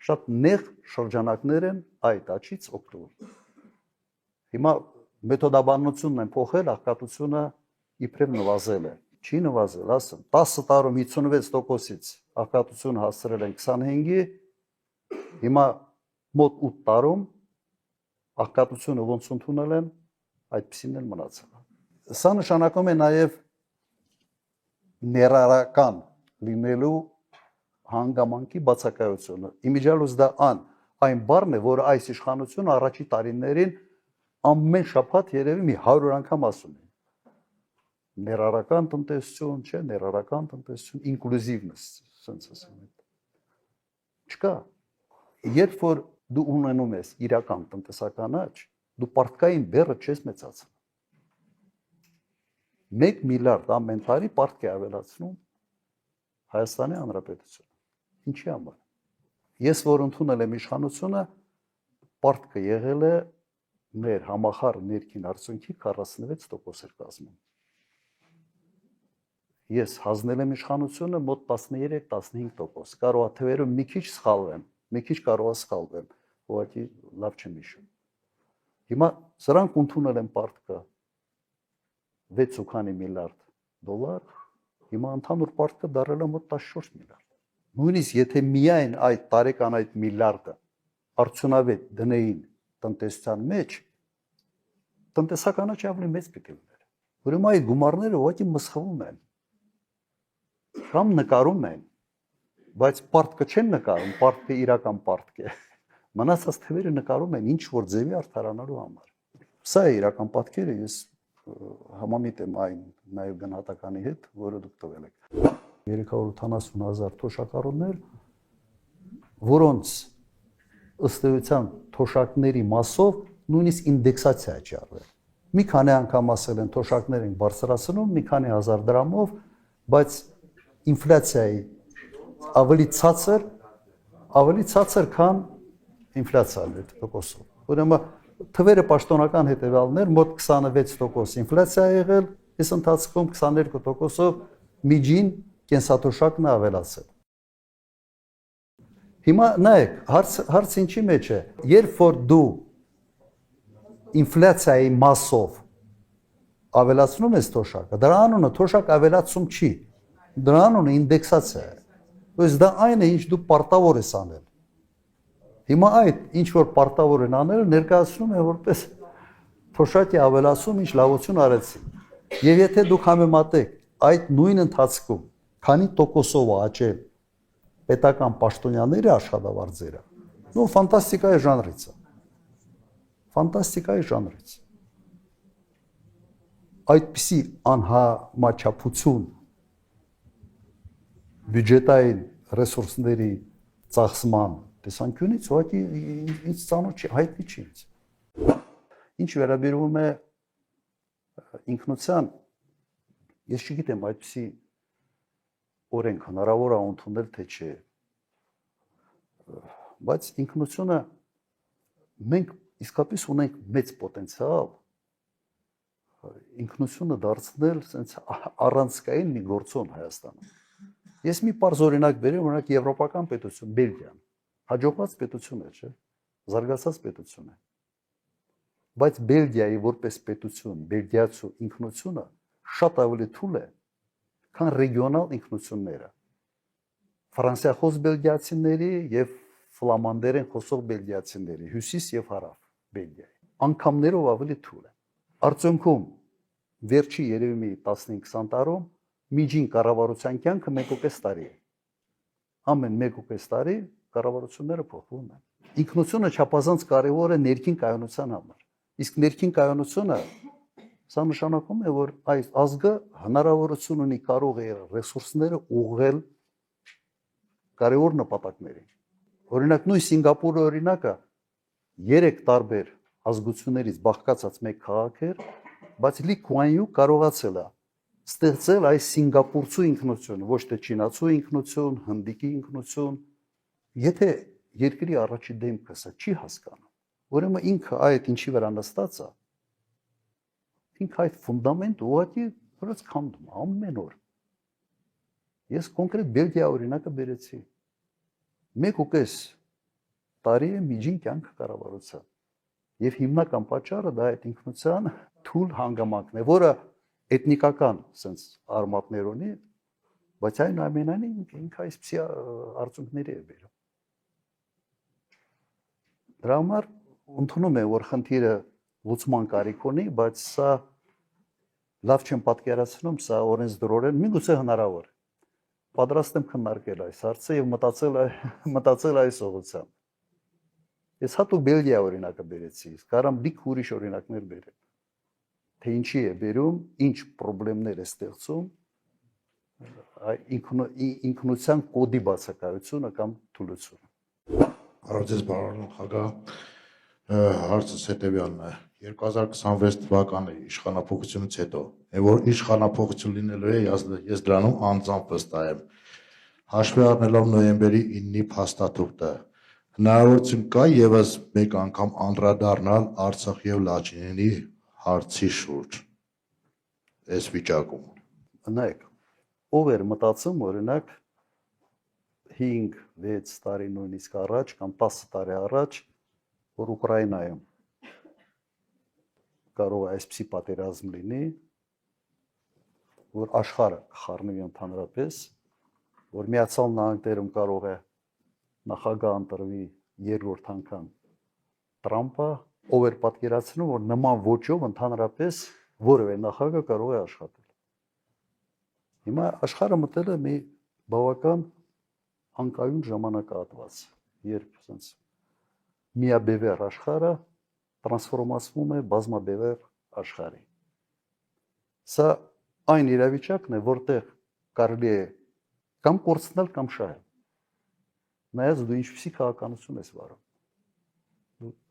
Շատ նեղ շրջանակներ են այդ աճից օգտվում։ Հիմա մեթոդաբանությունն են փոխել, աղքատությունը իբրև նվազել է։ Չի նվազել, ասեմ, 10 տարում 56%-ից աղքատություն հասցրել են 25-ի, հիմա մոտ 8 տարում աղքատությունը ոնց ընդունել են, այդպեսին էլ մնացել։ Սա նշանակում է նաև ներառական լինելու հանգամանքի բացակայությունը։ Իմիջիալուս դա այն բառն է, որ այս իշխանությունը առաջի տարիներին ամեն շաբաթ երևի մի 100 անգամ ասում է։ Ներառական տնտեսություն, չէ, ներառական տնտեսություն, inclusiveness, sense ասեմ։ Չկա։ Երբ որ դու ունենում ես իրական տնտեսական աճ, դու պարտքային բեռը չես մեծացնում։ 1 միլիարդ ամեն տարի պարտք է ավելացնում Հայաստանի Հանրապետությունը։ Ինչի համար։ Ես որ ընդունել եմ իշխանությունը, պարտքը եղել է մեր համախառն ներքին արդյունքի 46% էր կազմում։ Ես հանձնել եմ իշխանությունը մոտ 13-15%։ Կարող է թվերը մի քիչ սխալվեն, մի քիչ կարող է սխալվեն, ուղղակի լավ չեմ հիշում։ Հիմա սրանք ընդունել են պարտքը 6 միլիարդ դոլար, հիմա ընդհանուր պարտքը դարել է մոտ 14 միլիարդ։ Նույնիսկ եթե միայն այդ տարեկան այդ միլիարդը արդյունավետ դնեին տնտեսության մեջ, տնտեսական աճը ավելի մեծ պիտի լիներ։ Ուրեմն այդ գումարները ուղղակի մսխվում են։ Կամ նկարում են, բայց պարտքը չեն նկարում, պարտքը իրական պարտք է։ Մնացած թվերը նկարում են ինչ որ ձևի արդարանալու համար։ Սա է իրական պատկերը, ես համամիտ եմ այն նաև գնահատականի հետ, որը դուք տվել եք։ 380,000 թոշակառուներ, որոնց ըստ էության թոշակների մասով նույնիսկ ինդեքսացիա չի արվել։ Մի քանի անգամ ասել են թոշակներ են բարձրացնում, մի քանի հազար դրամով, բայց ինֆլյացիայի ավելի ցածր, քան ինֆլյացիան 8%-ով։ Ուրեմն թվերը պաշտոնական հետևյալներ, մոտ 26% ինֆլյացիա ա եղել, այս ընթացքում 22%-ով միջին կենսաթոշակն է ավելացել։ Հիմա նայեք, հարցը ինչի մեջ է, երբ որ դու ինֆլյացիայի մասով ավելացնում ես թոշակը, դրա անունը թոշակ ավելացում չի, դրա անունը ինդեքսացիա է։ Ուրեմն դա այն է, ինչ դու պարտավոր ես անել։ Հիմա այդ ինչ որ պարտավոր են անել, ներկայացնում է որպես թոշակի ավելացում, ինչ լավություն արեցի։ Եվ եթե դուք համեմատեք այդ նույն ընթացքում, քանի տոկոսով է աճել պետական պաշտոնյաների աշխատավարձերը, նո ֆանտաստիկայի ժանրից է։ Ֆանտաստիկայի ժանրից։ Այդպիսի անհամաչափություն բյուջետային ռեսուրսների ծախսման տեսանկյունից ուղղակի ինձ ծանոթ չի, հայտնի չի ինձ։ Ինչ վերաբերում է ինքնության, ես չգիտեմ այդպիսի օրենք հնարավոր է ընդունել թե չէ, բայց ինքնությունը մենք իսկապես ունենք մեծ պոտենցիալ ինքնությունը դարձնել sense առանցքային մի գործոն Հայաստանում։ Ես մի պարզ օրինակ բերեմ, օրինակ եվրոպական պետություն Բելգիան, հաջողված պետություն է, չէ՞, զարգացած պետություն է։ Բայց Բելգիայի որպես պետություն, բելգիացու ինքնությունը շատ ավելի թույլ է, քան ռեգիոնալ ինքնությունները։ Ֆրանսիախոս բելգիացիների եւ ֆլամանդերեն խոսող բելգիացիների, հյուսիս եւ հարավ Բելգիայի։ Անգամներով ավելի թույլ է։ Արդյունքում վերջի երևի մի 15-20 տարում միջին կառավարության կյանքը 1.5 տարի է։ Ամեն 1.5 տարի կառավարությունները փոխվում են։ Ինքնությունը չափազանց կարևոր է ներքին կայունության համար։ Իսկ ներքին կայունությունը սա նշանակում է, որ այս ազգը հնարավորություն ունի կարող է ռեսուրսները ուղղել կարևոր նպատակներին։ Օրինակ նույն Սինգապուրի օրինակը 3 տարբեր ազգություններից բաղկացած մեկ քաղաք էր, բայց Լի Քուան Յու կարողացել է ստեղծել այս սինգապուրցու ինքնությունը, ոչ թե չինացու ինքնություն, հնդիկի ինքնություն։ Եթե երկրի առաջի դեմքը սա չի հասկանում, ուրեմն ինքը այդ ինչի վրա նստած է, ինքը այդ ֆունդամենտ ուղղակի որից քանդում ամեն օր։ Ես կոնկրետ Բելգիա օրինակը բերեցի։ 1.5 տարի է միջին կյանքը կառավարության։ Եւ հիմնական պատճառը դա այդ ինքնության թույլ հանգամանքն է, որը էթնիկական sense արմատներ ունի, բայց այնուամենայնիվ ինքը այսպիսի արդյունքների է բերում։ Դրա համար ընդունում եմ, որ խնդիրը լուծման կարիք ունի, բայց սա լավ չեմ պատկերացնում, սա օրենսդրորեն միգուցե հնարավոր է։ Պատրաստ եմ քննարկել այս հարցը եւ մտածել այս ուղղությամբ։ Ես հատուկ Բելգիա օրինակը բերեցի, կարամ լիք ուրիշ օրինակներ բերել։ Թե ինչի է բերում, ինչ խնդիրներ է ստեղծում ինքնության կոդի բացակայությունը կամ թուլությունը։ Առողջես բարոն նախագահ, հարցս հետևյալն է։ 2026 թվականի իշխանապողությունից հետո, որ իշխանապողություն լինելու է, ես դրանում անձամբ վստահ եմ։ Հաշվի առնելով նոյեմբերի 9-ի փաստաթուղթը, հնարավորություն կա եւս մեկ անգամ անդրադառնալ Արցախ եւ Լաչինի հարցի շուրջ այս վիճակում։ Նայեք, ով էր մտածում օրինակ 5-6 տարի նույնիսկ առաջ կամ 10 տարի առաջ, որ Ուկրաինայում կարող է այսպիսի պատերազմ լինի, որ աշխարհը կխառնվի ընդհանրապես, որ Միացյալ Նահանգներում կարող է նախագահ ընտրվի երկրորդ անգամ Տրամպը, ով էր պատկերացնում, որ նման ոճով ընդհանրապես որևէ նախագահ կարող է աշխատել։ Հիմա աշխարհը մտել է մի բավական անկայուն ժամանակահատված, երբ ասենց միաբևեռ աշխարհը տրանսֆորմացվում է բազմաբևեռ աշխարհի։ Սա այն իրավիճակն է, որտեղ կարելի է կամ կորցնել կամ շահել։ Նայած դու ինչպիսի քաղաքականություն ես վարում։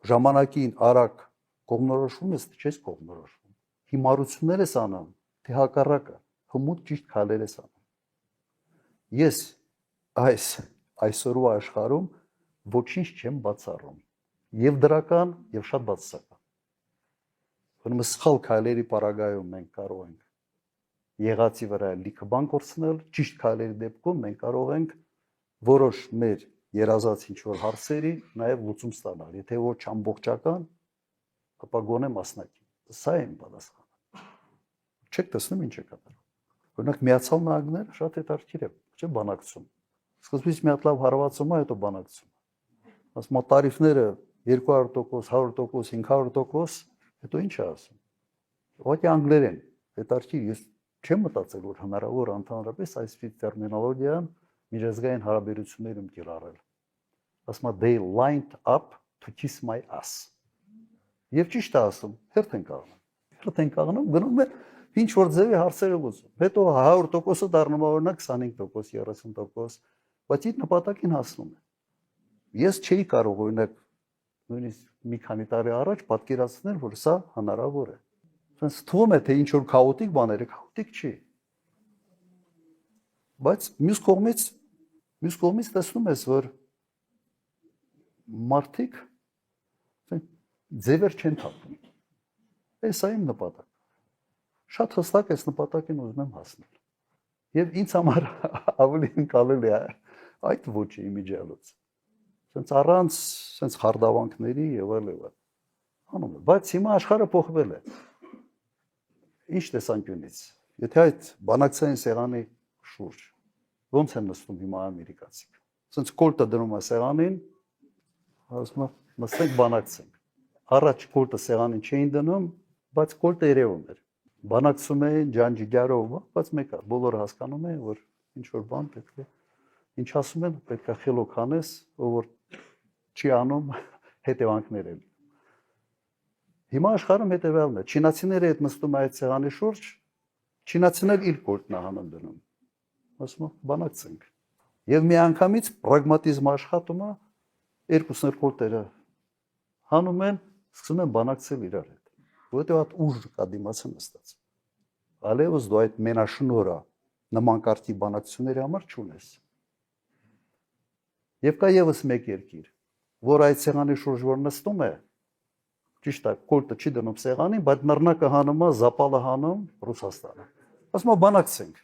Ժամանակին արագ կողմնորոշվում ես, թե չես կողմնորոշվում։ Հիմարություններ ես անում, թե հակառակը, հմուտ ճիշտ քայլեր ես անում։ Ես այսօրվա աշխարհում ոչինչ չեմ բացառում։ Եվ դրական, եւ շատ բացասական։ Ուրեմն սխալ քայլերի պարագայում մենք կարող ենք եղածի վրա լիքը բան կորցնել, ճիշտ քայլերի դեպքում մենք կարող ենք որոշ մեր երազած ինչ-որ հարցերի նաեւ լուծում ստանալ։ Եթե ոչ ամբողջական, ապա գոնե մասնակի։ Սա է իմ պատասխանը։ Չեք տեսնում ինչ է կատարվում։ Օրինակ Միացյալ Նահանգները շատ հետաքրքիր է, չէ՞ բանակցում։ Սկզբից մի հատ լավ հարվածում է, հետո բանակցում։ Ասում տարիֆները 200%, 100%, 500%, հետո ինչ է ասում։ Ուղղակի անգլերեն, հետաքրքիր, ես չեմ մտածել, որ հնարավոր ընդհանրապես այսպիսի տերմինոլոգիան միջազգային հարաբերություններում կիրառել։ Ասում է they lined up to kiss my ass։ Եվ ճիշտ է ասում, հերթ են կաղնում, գնում է ինչ որ ձևի հարցերը լուծում։ Հետո 100%-ը դառնում է օրինակ 25%, 30%, բայց իր նպատակին հասնում է։ Ես չէի կարող օրինակ նույնիսկ մի քանի տարի առաջ պատկերացնել, որ սա հնարավոր է։ Սենց թվում է, թե ինչ որ քաոտիկ բաներ է, քաոտիկ չի։ Բայց մյուս կողմից տեսնում ես, որ մարդիկ ձևեր չեն թափում։ Սա իմ նպատակը։ Շատ հստակ այս նպատակին ուզում եմ հասնել։ Եվ ինձ համար ավելի ընկալել է այդ ոճի իմիջիալոց։ Սենց առանց սենց խարդավանքների եւ այլն։ Անում է, բայց հիմա աշխարհը փոխվել է։ Ինչ տեսանկյունից։ Եթե այդ բանակցային սեղանի շուրջ ոնց են նստում հիմա ամերիկացիք։ Սենց կոլտը դնում է սեղանին, ասում է նստենք բանակցենք։ Առաջ կոլտը սեղանին չէին դնում, բայց կոլտը երևում էր։ Բանակցում էին ջանջիգարով, բայց մեկը բոլորը հասկանում են, որ ինչ որ բան պետք է, ինչ ասում են, պետք է խելոք անես, ով որ չի անում հետևանքներ են։ Հիմա աշխարհում հետևյալն է, չինացիները հետ նստում այդ սեղանի շուրջ, չինացիներ իր կոլտն հանում դնում։ Ասում են բանակցենք։ Եվ միանգամից պրագմատիզմը աշխատում է, երկուսներ կոլտերը հանում են, սկսում են բանակցել իրար հետ։ Որտեղ այդ ուժ կա դիմացը նստած։ Այլևս դու այդ մենաշնորհը նման կարգի բանակցությունների համար չունես։ Եվ կա եւս մեկ երկիր, որ այդ սեղանի շուրջ որ նստում է, ճիշտ է, կոլտը չի դնում սեղանին, բայց նռնակը հանում է, զապալը հանում Ռուսաստանը։ Ասում է բանակցենք։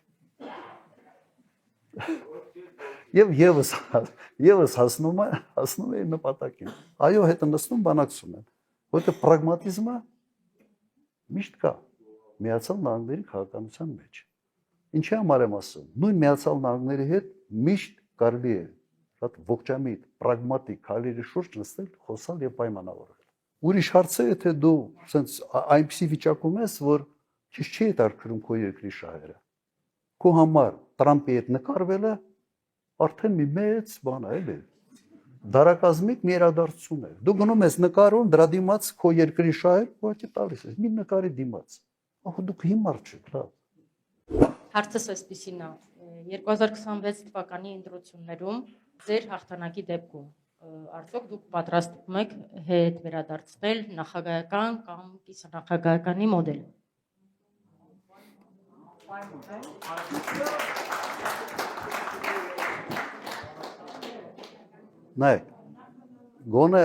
Եվ եւս հասնում է նպատակին։ Այո, հետը նստում բանակցում են։ Որտեղ պրագմատիզմը միշտ կա Միացյալ Նահանգների քաղաքականության մեջ։ Ինչի համար եմ ասում։ Նույն Միացյալ Նահանգների հետ միշտ կարելի է շատ ողջամիտ, պրագմատիկ քայլերի շուրջ նստել, խոսալ եւ պայմանավորվել։ Ուրիշ հարց է, թե դու սենց այնպիսի վիճակում ես, որ քիչ չի հետաքրքրում քո երկրի շահերը։ Քո համար Տրամպի հետ նկարվելը արդեն մի մեծ բան է, էլի։ Դարակազմիկ մի իրադարձություն է։ Դու գնում ես նկարում, դրա դիմաց քո երկրի շահեր, ուղղակի տալիս ես, մի նկարի դիմաց։ Ահա դուք հիմար չեք, լավ։ Հարցս այսպեսին է 2026 թվականի ընտրություններում ձեր հաղթանակի դեպքում արդյոք դուք պատրաստվում եք հետ վերադարձնել նախագահական կամ կիսանախագահականի մոդել։ Նայեք, գոնե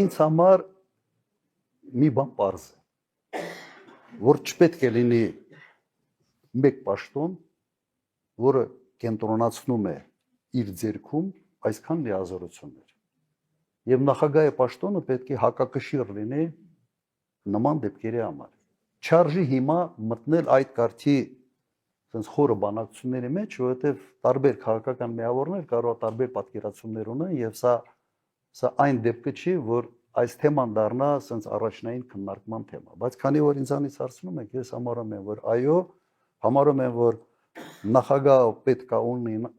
ինձ համար մի բան պարզ է, որ չպետք է լինի մեկ պաշտոն, որը կենտրոնացնում է իր ձեռքում այսքան լիազորություններ։ Եվ նախագահի պաշտոնը պետք է հակակշիռ լինի նման դեպքերի համար։ Չարժի հիմա մտնել այդ կարգի sense խորը բանակցությունների մեջ, որովհետև տարբեր քաղաքական միավորներ կարող է տարբեր պատկերացումներ ունեն եւ սա այն դեպքը չի, որ այս թեման դառնա sense առաջնային քննարկման թեմա, բայց քանի որ ինձանից հարցնում եք, ես համարում եմ, որ այո, համարում եմ, որ նախագահը պետք է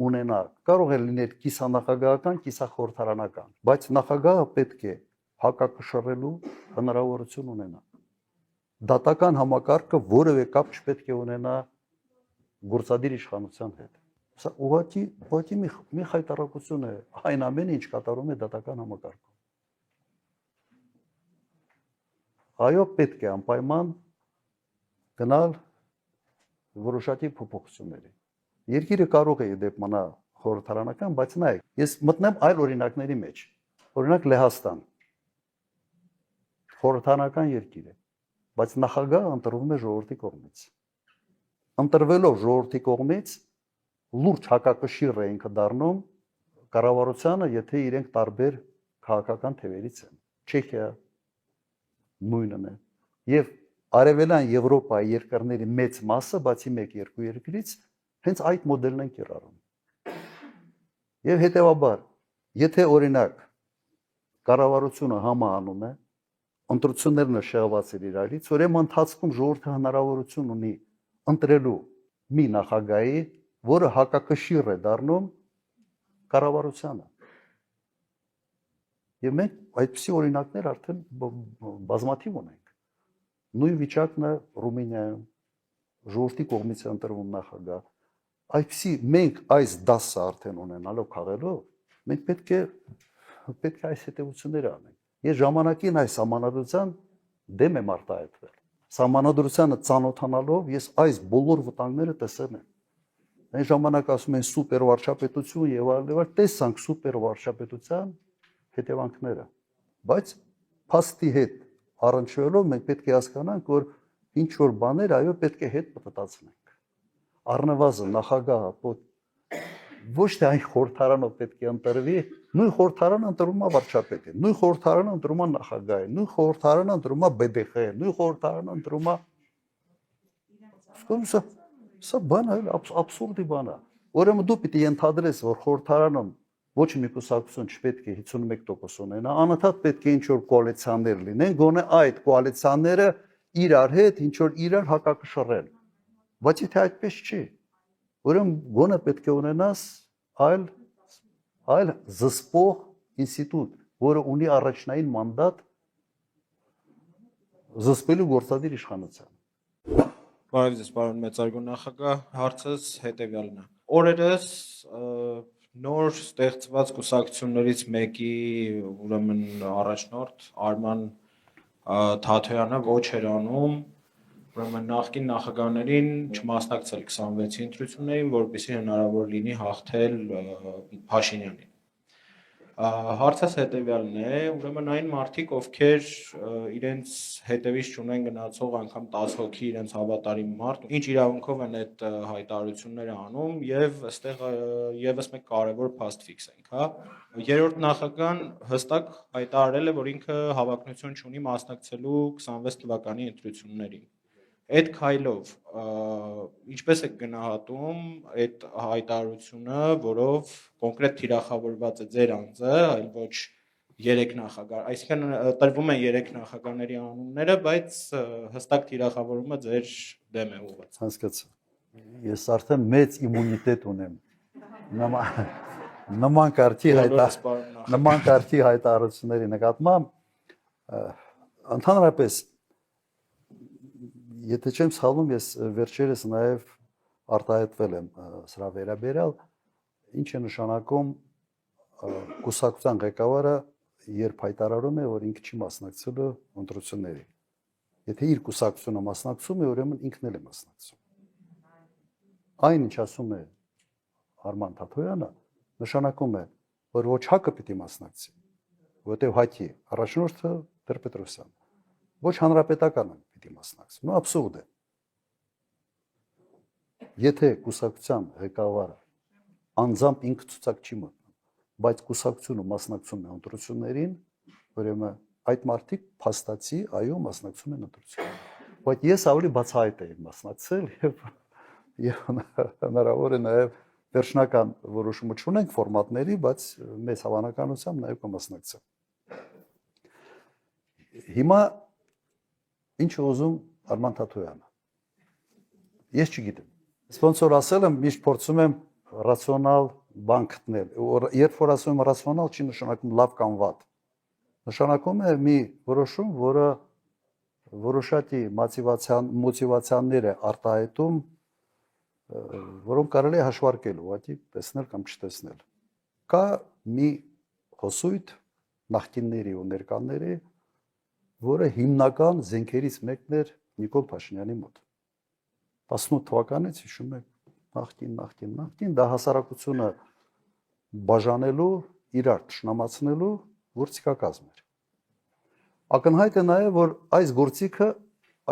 ունենա, կարող է լինել կիսանախագահական, կիսախորհրդարանական, բայց նախագահը պետք է հակակշռելու հնարավորություն ունենա։ Դատական համակարգը որևէ կապ չպետք է ունենա գործադիր իշխանության հետ։ Սա ուղղակի մի խայտարակություն է այն ամենը, ինչ կատարում է դատական համակարգում։ այո, պետք է անպայման գնալ որոշակի փոփոխությունների։ Երկիրը կարող է դեպ մնա խորհրդարանական, բայց նայեք, ես մտնեմ այլ օրինակների մեջ։ Օրինակ Լեհաստան։ Խորհրդարանական երկիր է, բայց նախագահը ընտրվում է ժողովրդի կողմից։ Ընտրվելով ժողովրդի կողմից լուրջ հակակշիռ է ինքը դառնում կառավարությանը, եթե իրենք տարբեր քաղաքական թևերից են։ Չեխիա նույնն է։ Եվ Արևելյան Եվրոպայի երկրների մեծ մասը, բացի 1-2 երկրից, հենց այդ մոդելն են կիրառում։ Եվ հետևաբար, եթե օրինակ կառավարությունը համահանում է, ընտրություններն շեղված են իրարից, ուրեմն ընթացքում ժողովուրդը հնարավորություն ունի ընտրելու մի նախագահի, որը հակակշիռ է դառնում կառավարությանը։ Եվ մենք այդպիսի օրինակներ արդեն բազմաթիվ ունենք։ Նույն վիճակն է Ռումինիայում, ժողովրդի կողմից է ընտրվում նախագահ։ Այդպիսի մենք այս դասը արդեն ունենալով քաղելով, մենք պետք է այս հետևությունները անենք։ Ես ժամանակին այս համանadrության դեմ եմ արտահայտվել։ Համանadrությանը ծանոթանալով ես այս բոլոր վտանգները տեսել եմ։ Այն ժամանակ ասում են սուպեր վարչապետություն եւ այլն, տեսանք սուպեր վարչապետության հետևանքները։ Բայց փաստի հետ առնչվելով մենք պետք է հասկանանք, որ ինչ որ բաներ այո պետք է հետ պատտացնենք։ Առնվազն նախագահը ոչ թե այն խորհրդարանով պետք է ընտրվի, նույն խորհրդարանը ընտրում է վարչապետին, նույն խորհրդարանը ընտրում է նախագահին, նույն խորհրդարանը ընտրում է BDԽ-ը, նույն խորհրդարանը ընտրում է Սա բան է, աբսուրդի բան է։ Ուրեմն դու պիտի ենթադրես, որ խորհրդարանում ոչ մի կուսակցություն չպետք է 51% ունենա, անընդհատ պետք է ինչ-որ կոալիցիաներ լինեն, գոնե այդ կոալիցիաները իրար հետ ինչ-որ իրար հակակշռեն։ Բայց եթե այդպես չի, ուրեմն գոնե պետք է ունենաս այլ զսպող ինստիտուտ, որը ունի առաջնային մանդատ զսպելու գործադիր իշխանության։ Բարև ձեզ, պարոն մեծարգո նախագահ, հարցս հետևյալն է։ Օրերս նոր ստեղծված կուսակցություններից մեկի ուրեմն առաջնորդ Արման Թաթոյանը ոչ էր անում ուրեմն նախկին նախագահներին չմասնակցել 26-ի ընտրություններին, որպեսզի հնարավոր լինի հաղթել Փաշինյանին։ Հարցս հետևյալն է, ուրեմն այն մարդիկ, ովքեր իրենց հետևից չունեն գնացող անգամ 10 հոգի իրենց հավատարիմ մարդ, ինչ իրավունքով են այդ հայտարարությունները անում եւ այստեղ եւս մեկ կարեւոր փաստ ֆիքսենք, հա։ Երրորդ նախագահան հստակ հայտարարել է, որ ինքը հավակնություն չունի մասնակցելու 26 թվականի ընտրություններին։ Այդ քայլով ինչպես է գնահատում այդ հայտարարությունը, որով կոնկրետ թիրախավորված է ձեր անձը, այլ ոչ 3 նախագահ, այսինքն տրվում են 3 նախագահների անունները, բայց հստակ թիրախավորումը ձեր դեմ է ուղղված։ Հասկացա։ Ես արդեն մեծ իմունիտետ ունեմ։ Նման կարգի հայտարարությունների նկատմամբ ընդհանրապես եթե չեմ սխալվում, ես վերջերս նաև արտահայտվել եմ սրա վերաբերյալ, ինչ է նշանակում կուսակցության ղեկավարը, երբ հայտարարում է, որ ինքը չի մասնակցելու ընտրությունների։ Եթե իր կուսակցությունը մասնակցում է, ուրեմն ինքն էլ է մասնակցում։ Այն ինչ ասում է Արման Թաթոյանը, նշանակում է, որ ոչ ՀԱԿ-ը պիտի մասնակցի, որտեղ ՀԱԿ-ի առաջնորդը Տեր-Պետրոսյանն, ոչ հանրապետականը պիտի մասնակցի։ Նո աբսուրդ է։ Եթե կուսակցության ղեկավարը անձամբ ինքը ցուցակ չի մտնում, բայց կուսակցությունը մասնակցում է ընտրություններին, ուրեմն այդ մարդիկ փաստացի այո մասնակցում են ընտրություններին։ Բայց ես ավելի բացահայտ եմ մասնակցել եւ հնարավոր է նաեւ վերջնական որոշումը չունենք ֆորմատների, բայց մեծ հավանականությամբ նաեւ կմասնակցեմ։ Հիմա ինչ է ուզում Արման Թաթոյանը։ Ես չգիտեմ։ Ոնց որ ասել եմ, միշտ փորձում եմ ռացիոնալ բան գտնել։ Երբ որ ասում եմ ռացիոնալ, չի նշանակում լավ կամ վատ։ Նշանակում է մի որոշում, որը որոշակի մոտիվացիաներ է արտահայտում, որոնք կարելի է հաշվարկել, ուղղակի տեսնել կամ չտեսնել։ Կա մի հոսույթ նախկինների ու ներկաների, որը հիմնական զենքերից մեկն էր Նիկոլ Փաշինյանի մոտ։ 18 թվականից հիշում եք նախկին դա հասարակությունը բաժանելու, իրար ճշնամացնելու գործիքակազմ էր։ Ակնհայտ է նաև, որ այս գործիքը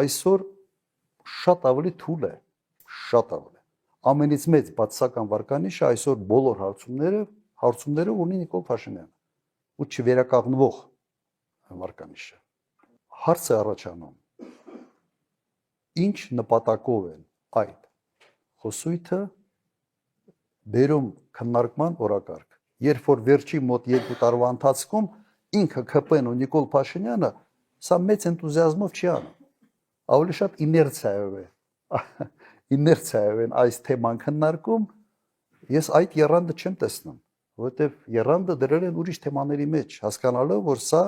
այսօր շատ ավելի թույլ է, շատ ավելի։ Ամենից մեծ բացասական վարկանիշը այսօր բոլոր հարցումները ունի Նիկոլ Փաշինյանը ու չվերականգնվող վարկանիշը։ Հարց է առաջանում. ինչ նպատակով են այդ խոսույթը բերում քննարկման օրակարգ։ Երբ որ վերջի մոտ 2 տարվա ընթացքում ինքը ԿՊ-ն ու Նիկոլ Փաշինյանը սա մեծ էնտուզիազմով չի անում։ Ավելի շատ իներցիայով են այս թեման քննարկում, ես այդ եռանդը չեմ տեսնում, որովհետև եռանդը դրել են ուրիշ թեմաների մեջ, հասկանալով, որ սա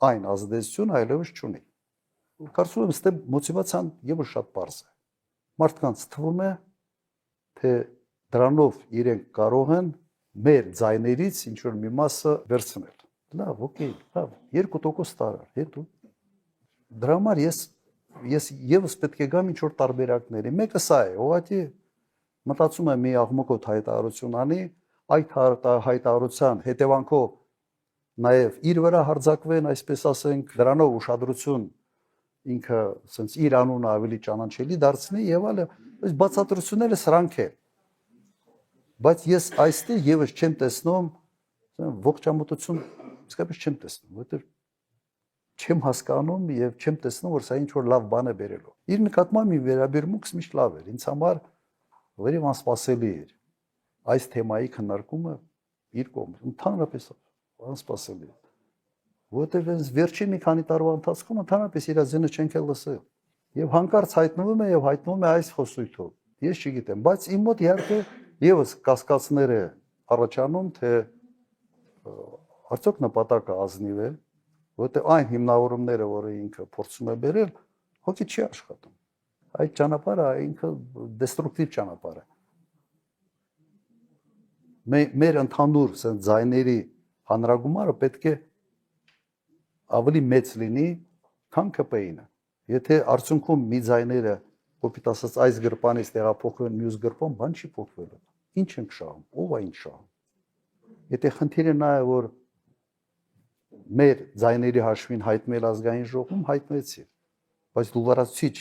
այն ազդեցություն այլևս չունի։ Կարծում եմ, ստե մոտիվացիան ևս շատ պարզ է։ Մարդկանց թվում է, թե դրանով իրենք կարող են մեր ձայներից ինչ որ մի մասը վերցնել։ Լավ, օքեյ, լավ, 2% տարար, հետո դրա համար ես եւս պետք է գամ ինչ որ տարբերակների։ Մեկը սա է, ուղղակի մտածում եմ մի աղմկոտ հայտարարություն անի, այդ հայտարարության հետևանքով նաև իր վրա հարձակվեն, այսպես ասենք, դրանով ուշադրություն ինքը ասենց իր անունը ավելի ճանաչելի դարձնի եւ այլը, այս բացատրությունները սրանք են։ Բայց ես այստեղ եւս չեմ տեսնում ողջամտություն, իսկապես չեմ տեսնում, որովհետեւ չեմ հասկանում եւ չեմ տեսնում, որ սա ինչ որ լավ բան է բերելու։ Իր նկատմամբ մի վերաբերմունքս միշտ լավ էր, ինձ համար վերև անսպասելի էր այս թեմայի քննարկումը իր կողմից, ընդհանրապես անսպասելի է։ Որտեղ այս վերջին մի քանի տարվա ընթացքում ընդհանրապես իր ձենը չենք էլ լսել։ Եվ հանկարծ հայտնվում է այս խոսույթով։ Ես չգիտեմ, բայց իմ մոտ իհարկե եւս կասկածներ է առաջանում, թե արդյոք նպատակը ազնիվ է, որտեղ այն հիմնավորումները, որը ինքը փորձում է բերել, հոգի չի աշխատում։ Այդ ճանապարհը ինքը դեստրուկտիվ ճանապարհ է։ Մեր ընդհանուր ձայների հանրագումարը պետք է ավելի մեծ լինի, քան ԿՊ-ինը։ Եթե արդյունքում մի ձայները, կոպիտ ասած, այս գրպանից տեղափոխվեն մյուս գրպան, բան չի փոխվելու։ Ինչ ենք շահում, ով է ինչ շահում։ Եթե խնդիրը նա է, որ մեր ձայների հաշվին հայտնել ազգային ժողովում, հայտնվեցի, բայց դու լրացուցիչ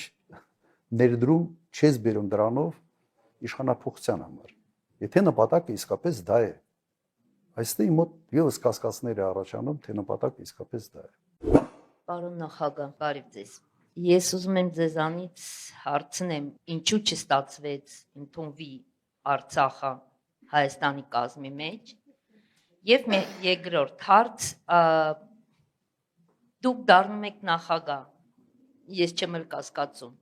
ներդրում չես բերում դրանով իշխանափոխության համար։ Եթե նպատակը իսկապես դա է, այստեղ մոտ եւս կասկածներ է առաջանում, թե նպատակը իսկապես դա է։ Պարոն նախագահ, բարև ձեզ։ Ես ուզում եմ ձեզանից հարցնեմ, ինչու չստացվեց ընդունվի Արցախը Հայաստանի կազմի մեջ։ Եվ երկրորդ հարց, դուք դառնում եք նախագահ, ես չեմ էլ կասկածում։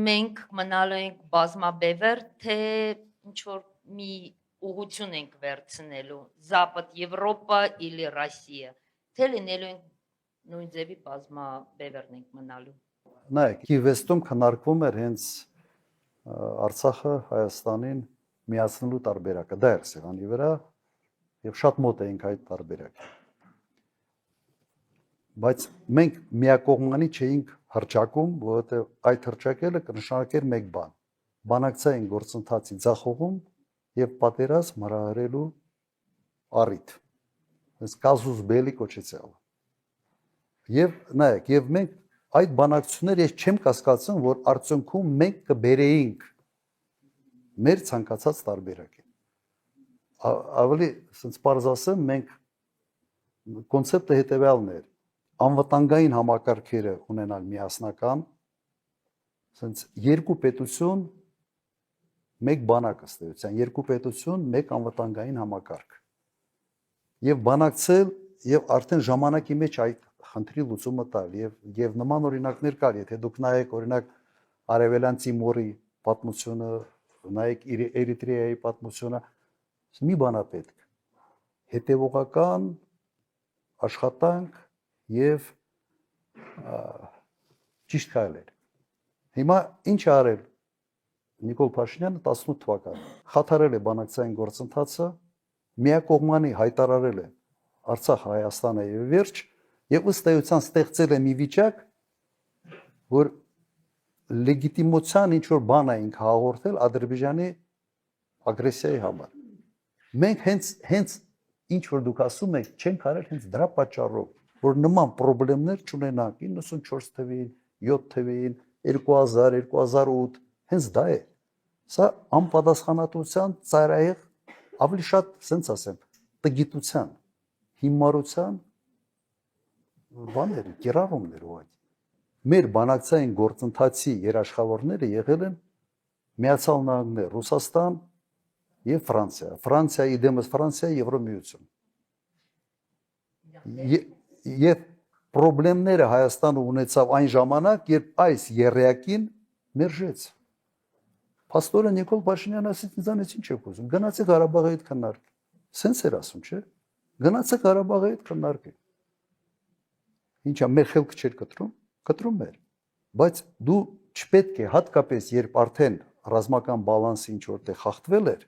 Մենք մնալու ենք բազմաբևեր, թե ինչ որ մի ուղղություն ենք վերցնելու, Զապադ Եվրոպա или Ռոսիա, թե լինելու ենք նույն ձևի բազմաբևերն ենք մնալու։ Նայեք, Կիևստում քննարկվում էր հենց Արցախը Հայաստանին միացնելու տարբերակը, դա էր սեղանի վրա եւ շատ մոտ էինք այդ տարբերակին։ Բայց մենք միակողմանի չէինք հրճակում, որովհետեւ այդ հրճակելը կնշանակեր մեկ բան. բանակցային գործընթացի ձախողում եւ պատերազմ հրահրելու առիթ։ Այս կազուս բելի կոչեցյալ։ Եվ նայեք, եւ մենք այդ բանակցությունները ես չեմ կասկածում, որ արդյունքում մենք կբերեինք մեր ցանկացած տարբերակին։ Ավելի ասենց պարզ ասեմ, մենք կոնցեպտը հետեւյալն էր. անվտանգային համակարգերը ունենալ միասնական, ասենց երկու պետություն, մեկ բանակ ըստեյության, երկու պետություն, մեկ անվտանգային համակարգ։ Եվ բանակցել եւ արդեն ժամանակի մեջ այդ խնդրի լուծումը տալ եւ նման օրինակներ կար, եթե դուք նայեք օրինակ Արևելյան Տիմորի պատմությունը, նայեք Էրիտրեայի պատմությունը, մի բան է պետք։ Հետևողական աշխատանք եւ ճիշտ քայլեր։ Հիմա ինչ է արել Նիկոլ Փաշինյանը 18 թվականին։ Խաթարել է բանակցային գործընթացը, միակողմանի հայտարարել է Արցախ Հայաստանը եւ վերջ, եւ ըստ էության ստեղծել է մի վիճակ, որ լեգիտիմության ինչ որ բան էինք հաղորդել Ադրբեջանի ագրեսիայի համար։ Մենք հենց ինչ որ դուք ասում եք, չենք արել հենց դրա պատճառով, որ նման խնդիրներ չունենանք 94 թվին, 7 թվին, 2000, 2008, հենց դա է։ Սա անպատասխանատվության ծայրահեղ ավելի շատ, ասենց ասեմ, տգիտության, հիմարության բաներ, կիրառումներ ուղղակի։ Մեր բանակցային գործընթացի երաշխավորները եղել են Միացյալ Նահանգներ, Ռուսաստան եւ Ֆրանսիա։ Ֆրանսիայի դեմս Ֆրանսիա Եվրոմիություն։ Եվ խնդիրները Հայաստանը ունեցավ այն ժամանակ, երբ այս երեակին մերժեց։ Փաստորեն Նիկոլ Փաշինյանը ասաց ինձանից ինչ եք ուզում։ Գնացեք Ղարաբաղի հետ քննարկեք։ Սենց էր ասում, չէ՞։ Գնացեք Ղարաբաղի հետ քննարկեք։ Ինչա մեր խելքը չէր կտրում էր։ Բայց դու չպետք է հատկապես երբ արդեն ռազմական բալանսը ինչ որտեղ խախտվել էր,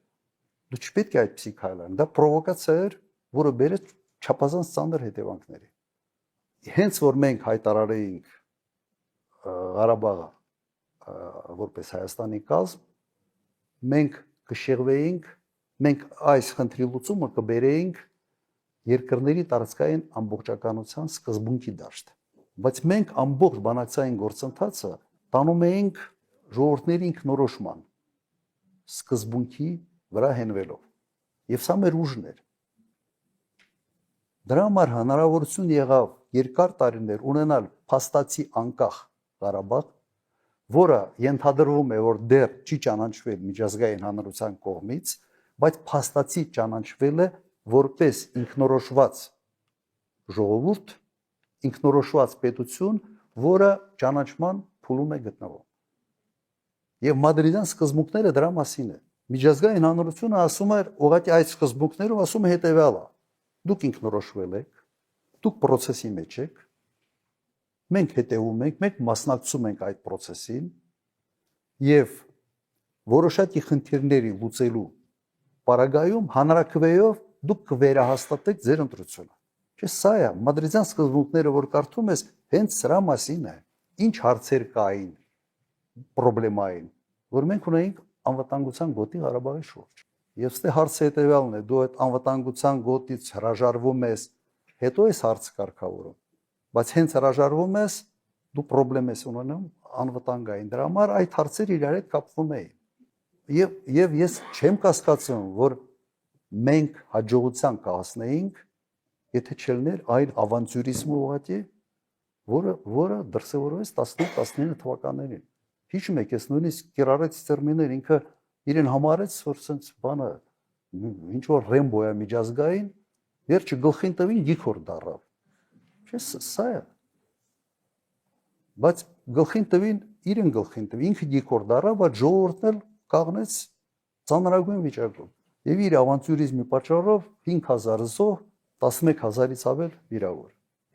դու չպետք է այդպեսի քայլ անես։ Դա պրովոկացիա էր, որը բերեց չափազանց ծանր հետևանքների։ Հենց որ մենք հայտարարեինք Ղարաբաղը որպես Հայաստանի կազմ, մենք կշեղվեինք, մենք այս խնդրի լուծումը կբերեինք երկրների տարածքային ամբողջականության սկզբունքի դաշտ։ Բայց մենք ամբողջ բանակցային գործընթացը տանում էինք ժողովրդների ինքնորոշման սկզբունքի վրա հենվելով։ Եվ սա մեր ուժն էր։ Դրա համար հնարավորություն եղավ երկար տարիներ ունենալ փաստացի անկախ Ղարաբաղ, որը ենթադրվում է, որ դեռ չի ճանաչվել միջազգային հանրության կողմից, բայց փաստացի ճանաչվել է որպես ինքնորոշված ժողովուրդ, ինքնորոշված պետություն, որը ճանաչման փուլում է գտնվում։ Եվ Մադրիդյան սկզբունքները դրա մասին է։ Միջազգային հանրությունը ասում է, ուղղակի այդ սկզբունքներով ասում է հետևյալը. դուք ինքնորոշվել եք, դուք process-ի մեջ եք, մենք հետևում ենք, մենք մասնակցում ենք այդ process-ին եւ որոշակի խնդիրների լուծելու պարագայում հանրակրվեով դուք կվերահաստատեք ձեր ընտրությունը։ Չէ, սա է Մադրիդյան սկզբունքները, որ կարդում ես, հենց սրա մասին է։ Ինչ հարցեր կային, պրոբլեմային, որ մենք ունեինք անվտանգության գոտի Ղարաբաղի շուրջ։ Եվ ստե հարցը հետևյալն է, դու այդ անվտանգության գոտից հրաժարվում ես, հետո ես հարցը կարգավորում, բայց հենց հրաժարվում ես, դու պրոբլեմ ես ունենում անվտանգային։ Դրա համար այդ հարցերը իրար հետ կապվում էին։ Եվ ես չեմ կասկածում, որ մենք հաջողության կհասնեինք, եթե չլիներ այն ավանտյուրիզմը ուղղակի, որը դրսևորվեց 18-19 թվականներին։ Հիշում եք, ես նույնիսկ կիրառեց տերմիններ, ինքը իրեն համարեց, որ սենց բանը ինչ որ Ռեմբո է միջազգային, վերջը գլխին տվին գիքոր դառավ։ Չէ, սա է։ Բայց գլխին տվին, իրեն գլխին տվին, ինքը գիքոր դառավ, բայց ժողովուրդն էլ կաղնեց ծանրագույն վիճակում։ Եվ իր ավանտյուրիզմի պատճառով 5000 զոհ, 11000-ից ավել վիրավոր։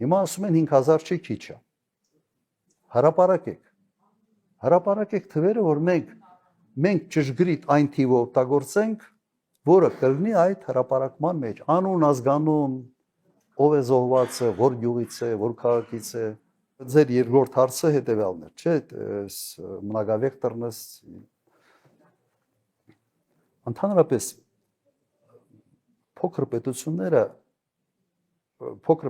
Հիմա ասում են 5000 չի քիչ է։ Հրապարակեք թվերը, որ մենք ճշգրիտ այն թիվը օգտագործենք, որը կլինի այդ հրապարակման մեջ։ Անուն, ազգանուն, ով է զոհվածը, որ գյուղից է, որ քաղաքից է։ Ձեր երկրորդ հարցը հետևյալն է, չէ՞, մնագավեկտորն է։ Ընդհանրապես փոքր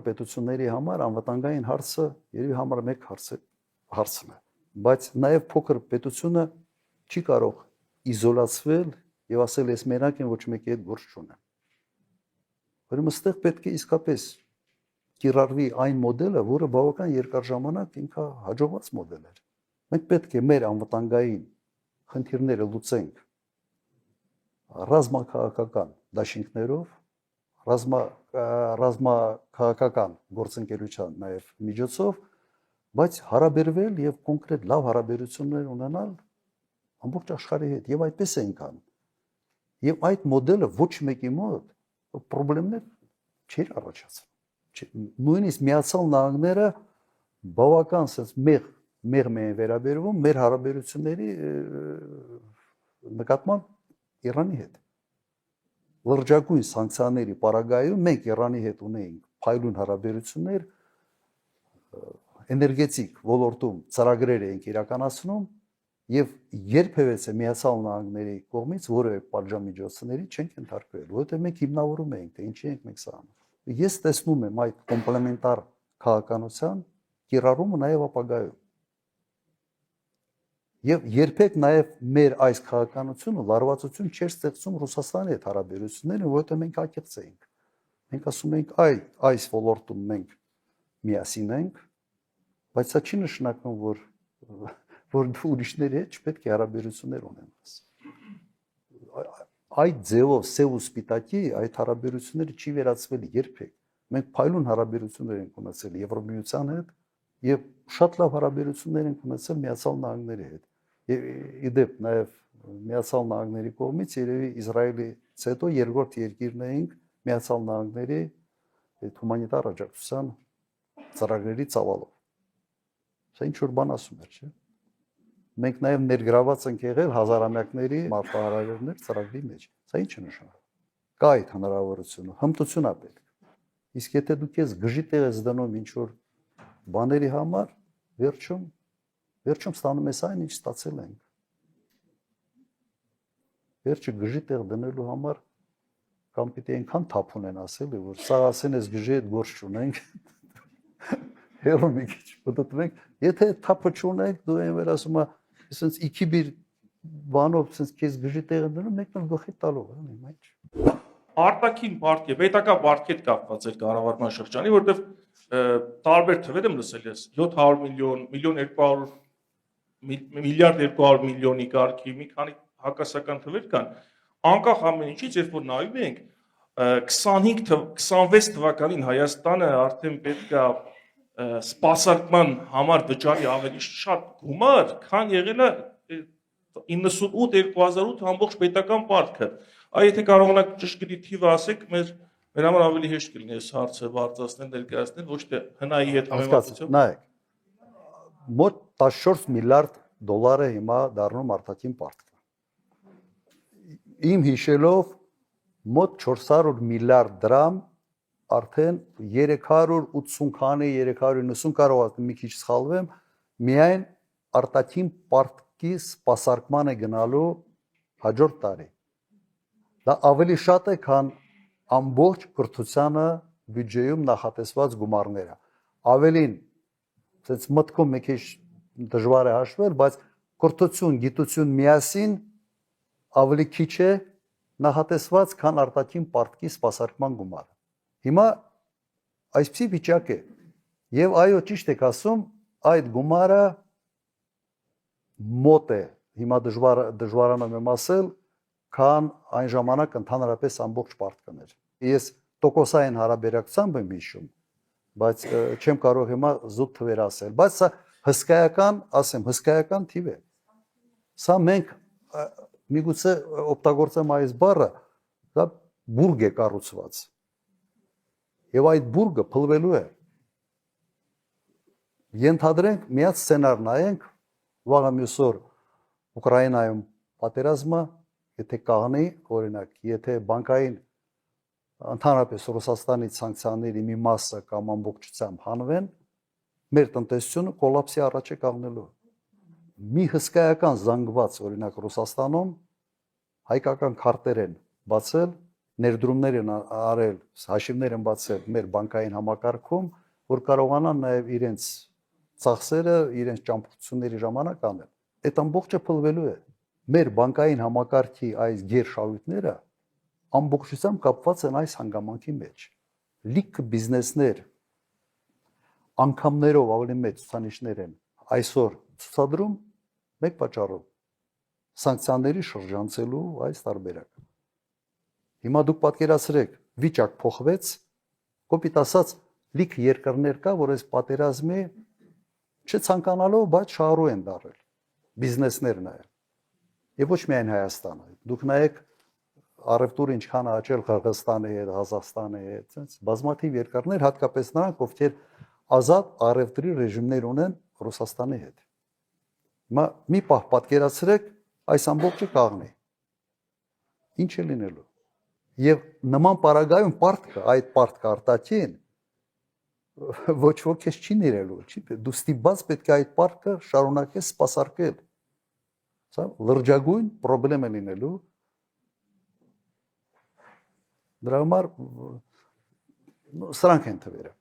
պետությունների համար անվտանգային հարցը երևի համար մեկ հարցն է, բայց նաև փոքր պետությունը չի կարող իզոլացվել եւ ասել ես մենակ եմ, ոչ մեկի հետ գործ չունեմ։ Ուրեմն այստեղ պետք է իսկապես կիրառվի այն մոդելը, որը բավական երկար ժամանակ ինքը հաջողված մոդել էր։ Մենք պետք է մեր անվտանգային խնդիրները լուծենք ռազմաքաղաքական դաշինքներով, ռազմաքաղաքական գործընկերության նաև միջոցով, բայց հարաբերվել եւ կոնկրետ լավ հարաբերություններ ունենալ ամբողջ աշխարհի հետ եւ այդպես ենք անում։ Եվ այդ մոդելը ոչ մեկի մոտ խնդիրներ չէր առաջացնում։ Նույնիսկ Միացյալ Նահանգները բավական sense մեղմ են վերաբերվում մեր հարաբերությունների նկատմամբ Իրանի հետ։ Լրջագույն սանկցիաների պարագայում մենք Իրանի հետ ունեինք փայլուն հարաբերություններ, էներգետիկ ոլորտում ծրագրեր ենք իրականացնում եւ երբևէ Միացյալ Նահանգների կողմից որևէ պատժամիջոցների չենք ենթարկվել, որովհետեւ մենք հիմնավորում ենք, թե ինչի ենք մենք սա անում։ Ես տեսնում եմ այդ կոմպլեմենտար քաղաքականության կիրառումը նաեւ ապագայում։ Եվ երբեք նաեւ մեր այս քաղաքականությունը լարվածություն չէր ստեղծում Ռուսաստանի հետ հարաբերությունները, որովհետեւ մենք ակեղծ էինք։ Մենք ասում ենք այս ոլորտում մենք միասին ենք, բայց սա չի նշանակում, որ դու ուրիշների հետ չպետք է հարաբերություններ ունենաս։ Այդ ձևով սև ու սպիտակի այդ հարաբերությունները չի վերածվել երբեք։ Մենք փայլուն հարաբերություններ ենք ունեցել Եվրոմիության հետ եւ շատ լավ հարաբերություններ ենք ունեցել Միացյալ Նահանգների հետ։ Եվ իդեպ նաեւ Միացյալ Նահանգների կողմից երևի Իսրայելից հետո երկրորդ երկիրն էինք Միացյալ Նահանգների այդ հումանիտար աջակցության ծրագրերի ծավալով։ Սա ինչ որ բան ասում էր, չէ՞։ Մենք նաև ներգրաված ենք եղել հազարամյակների մարտահրավերներ ծրագրի մեջ։ Սա ի՞նչ է նշանակում։ Կա այդ հնարավորությունը, հմտություն է պետք։ Իսկ եթե դու քեզ գժի տեղ ես դնում ինչ որ բաների համար, վերջում ստանում ես այն, ինչ ստացել ենք։ Վերջը գժի տեղ դնելու համար կամ պիտի այնքան թափ ունեն ասելի, որ սա ասեն ես գժի հետ գործ չունենք։ Հերո մի քիչ մտածենք, եթե թափը չունենք, դու այն վեր ասում ես, ասենց իքիբիր բանով ասենց քեզ գժի տեղը դնում, մեկն էլ գլխի տալով, հիմա ինչ։ Արտաքին պարտքի, պետական պարտքի հետ կապված էր կառավարման շրջանի, որտեղ տարբեր թվեր եմ լսել ես 700 միլիոն, միլիարդ 200 միլիոնի կարգի մի քանի հակասական թվեր կան։ Անկախ ամեն ինչից, երբ որ նայում ենք 25-26 թվականին Հայաստանը արդեն պետք է սպասարկման համար վճարի ավելի շատ գումար, քան եղել է 98-2008 ամբողջ պետական պարտքը։ Այ եթե կարողանաք ճշգրիտ թիվը ասեք, մեր համար ավելի հեշտ կլինի այս հարցը բարձրացնել, ներկայացնել, ոչ թե հնայի հետ համեմատությամբ։ Նայեք, մոտ 14 միլիարդ դոլար է հիմա դառնում արտաքին պարտքը։ Իմ հիշելով մոտ 400 միլիարդ դրամ արդեն 380 քանի 390 կարող եմ մի քիչ սխալվեմ, միայն արտաքին պարտքի սպասարկման է գնալու հաջորդ տարի։ Դա ավելի շատ է, քան ամբողջ կրթությանը բյուջեում նախատեսված գումարները։ Ավելին, ցած մտքում մի քիչ դժվար է հաշվել, բայց կրթություն, գիտություն միասին ավելի քիչ է նախատեսված, քան արտաքին պարտքի սպասարկման գումարը։ Հիմա այսպիսի վիճակ է, եւ այո, ճիշտ եք ասում, այդ գումարը մոտ է, հիմա դժվարանամ եմ ասել, քան այն ժամանակ ընդհանրապես ամբողջ պարտքն էր։ Ես տոկոսային հարաբերակցությամբ եմ հիշում, բայց չեմ կարող հիմա զուտ թվեր ասել, բայց սա հսկայական թիվ է։ Սա մենք միգուցե օգտագործեմ այս բառը, դա բուրգ է կառուցված։ Եվ այդ բուրգը փլվելու է։ Ենթադրենք միած սցենար նայենք, վաղը մյուս օր Ուկրաինայում պատերազմը, եթե կաղնի, օրինակ, եթե բանկային ընդհանրապես Ռուսաստանի սանկցիաների մի մասը կամ ամբողջությամբ հանվեն, մեր տնտեսությունը կոլապսի առաջ է կանգնելու։ Մի հսկայական զանգված, օրինակ Ռուսաստանում հայկական քարտեր են բացել, ներդրումներ են արել, հաշիվներ են բացել մեր բանկային համակարգում, որ կարողանան նաև իրենց ծախսերը, իրենց ճամփորդությունների ժամանակ անել։ Այդ ամբողջը փլվելու է։ Մեր բանկային համակարգի այս գերշահույթները ամբողջությամբ կապված են այս հանգամանքի մեջ։ Լիքը բիզնեսներ անգամներով ավելի մեծ ցուցանիշներ են այսօր ցուցադրում մեկ պատճառով սանկցիաների շրջանցելու այս տարբերակը։ Հիմա դուք պատկերացրեք, վիճակ փոխվեց, կոպիտ ասած, լիքը երկրներ կա, որ այս պատերազմի չցանկանալով, բայց շահառու են դարել բիզնեսներ նաև։ Եվ ոչ միայն Հայաստանը։ Դուք նայեք առևտուրը ինչքան աճել Қырғызստանի հետ, Ղազախստանի հետ, այնց բազմաթիվ երկրներ, հատկապես նրանք, ովքեր ազատ առևտրի ռեժիմներ ունեն Ռուսաստանի հետ։ Հիմա մի պահ պատկերացրեք, այս ամբողջը կաղնի։ Ինչ է լինելու։ Եվ նման պարագայում պարտքը, այդ պարտքը արտաքին ոչ ոք քեզ չի ներելու, չի դու ստիպված պետք է այդ պարկը շարունակես սպասարկել։ Սա լրջագույն խնդրեմ է լինելու։ Դրա համար սրանք են թվերը։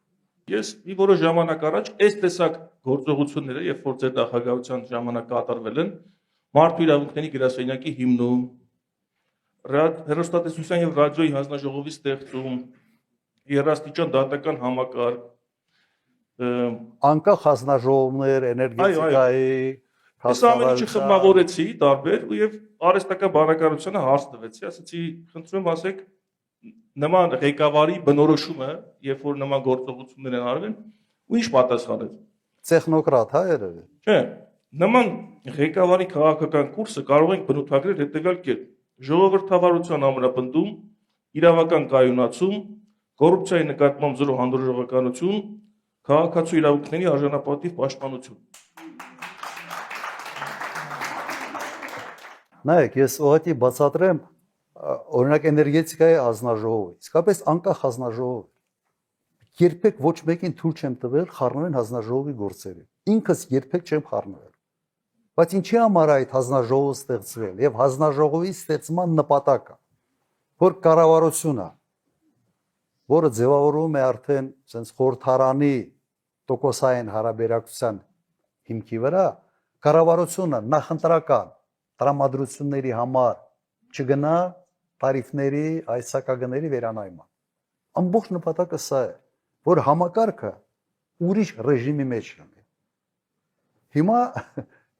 Ես մի որոշ ժամանակ առաջ այս տեսակ գործողությունները, երբ որ ձեր նախագահության ժամանակ կատարվել են, մարդու իրավունքների գրասենյակի հիմնում, հեռուստատեսության եւ ռադիոյի հանձնաժողովի ստեղծում, երաստիճան դատական համակարգ, անկախ հանձնաժողովներ, էներգետիկայի, Ես ամենը չխմբավորեցի տարբեր եւ արհեստական բանականությանը հարց տվեցի, ասացի, խնդրում ասեք նման ղեկավարի բնորոշումը, երբ որ նման գործողություններ են արվել, ու ինչ պատասխանեց։ տեխնոկրատ, հա, երևի։ Չէ, նման ղեկավարի քաղաքական կուրսը կարող ենք բնութագրել հետեւյալ կերպ. ժողովրդավարության ամրապնդում, իրավական կայունացում, կոռուպցիայի նկատմամբ զրո հանդուրժողականություն, քաղաքացու իրավունքների արժանապատիվ պաշտպանություն։ Նայեք, ես ուղղակի բացատրեմ, օրինակ էներգետիկայի հանձնաժողովը, իսկապես անկախ հանձնաժողով է։ Երբեք ոչ մեկին թույլ չեմ տվել խառնվել հանձնաժողովի գործերը։ Ինքս երբեք չեմ խառնվել։ Բայց ինչի համար այդ հանձնաժողովը ստեղծվել եւ հանձնաժողովի ստեղծման նպատակը, որ կառավարությունը, որը ձևավորվում է արդեն sense խորհրդարանի տոկոսային հարաբերակցության հիմքի վրա, կառավարությունը նախընտրական տրամադրությունների համար չգնա տարիֆների այս սակագների վերանայման։ Ամբողջ նպատակը սա է, որ համակարգը ուրիշ ռեժիմի մեջ լինի։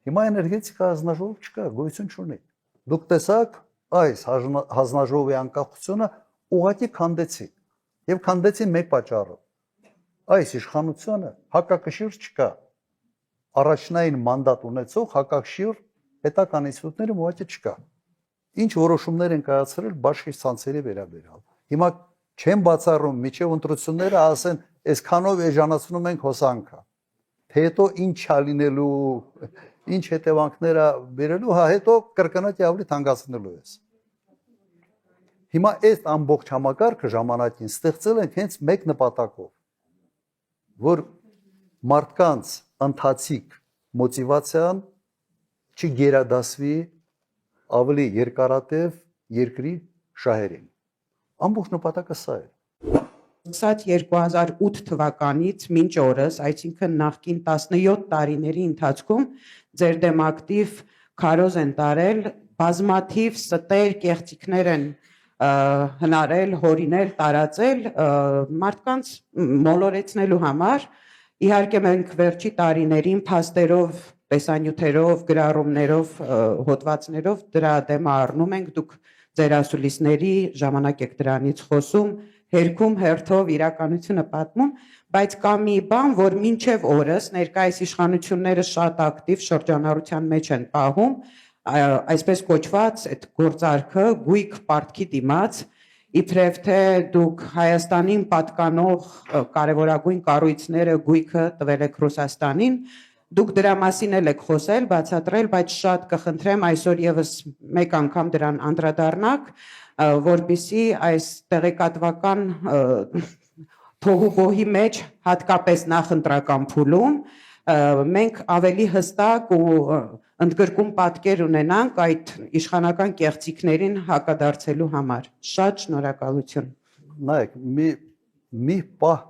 Հիմա էներգետիկա հանձնաժողով չկա, գոյություն չունի։ Դուք տեսաք այս հանձնաժողովի անկախությունը ուղղակի քանդեցին եւ քանդեցին մեկ պատճառով։ Այս իշխանությունը հակակշիռ չկա։ Առաջնային մանդատ ունեցող հակակշիռ պետական ինստիտուտները ուղղակի չկա։ Ինչ որոշումներ են կայացրել բաշխի ցանցերի վերաբերյալ։ Հիմա չեմ բացառում միջև ընտրությունները ասեն, այսքանով էժանացնում ենք հոսանքը։ Թե հետո ինչ է լինելու, ինչ հետևանքներ է բերելու, հա հետո կրկնակի ավելի թանկացնելու ես։ Հիմա այս ամբողջ համակարգը ժամանակին ստեղծել ենք հենց մեկ նպատակով, որ մարդկանց ընթացիկ մոտիվացիան չգերադասվի ավելի երկարատև երկրի շահերին։ Ամբողջ նպատակը սա է։ Սկսած 2008 թվականից մինչ օրս, այսինքն նախկին 17 տարիների ընթացքում ձեր դեմ ակտիվ քարոզ են տարել, բազմաթիվ ստեր, կեղծիքներ են հնարել, հորինել, տարածել մարդկանց մոլորեցնելու համար։ Իհարկե մենք վերջի տարիներին փաստերով, տեսանյութերով, գրառումներով, հոդվածներով դրա դեմը առնում ենք, դուք ձեր ասուլիսների ժամանակ եք դրանից խոսում, հերքում հերթով իրականությունը պատմում, բայց կա մի բան, որ մինչև օրս ներկայիս իշխանությունները շատ ակտիվ շրջանառության մեջ են պահում, այսպես կոչված այդ գործարքը գույք պարտքի դիմաց, իբրև թե դուք Հայաստանին պատկանող կարևորագույն կառույցները գույքը տվել եք Ռուսաստանին, դուք դրա մասին էլ եք խոսել, բացատրել, բայց շատ կխնդրեմ այսօր եւս մեկ անգամ դրան անդրադառնաք, որպեսզի այս տեղեկատվական փողուղի մեջ, հատկապես նախընտրական փուլում, մենք ավելի հստակ ու ընդգրկուն պատկեր ունենանք այդ իշխանական կեղծիքներին հակադարձելու համար։ Շատ շնորհակալություն։ Նայեք, մի պահ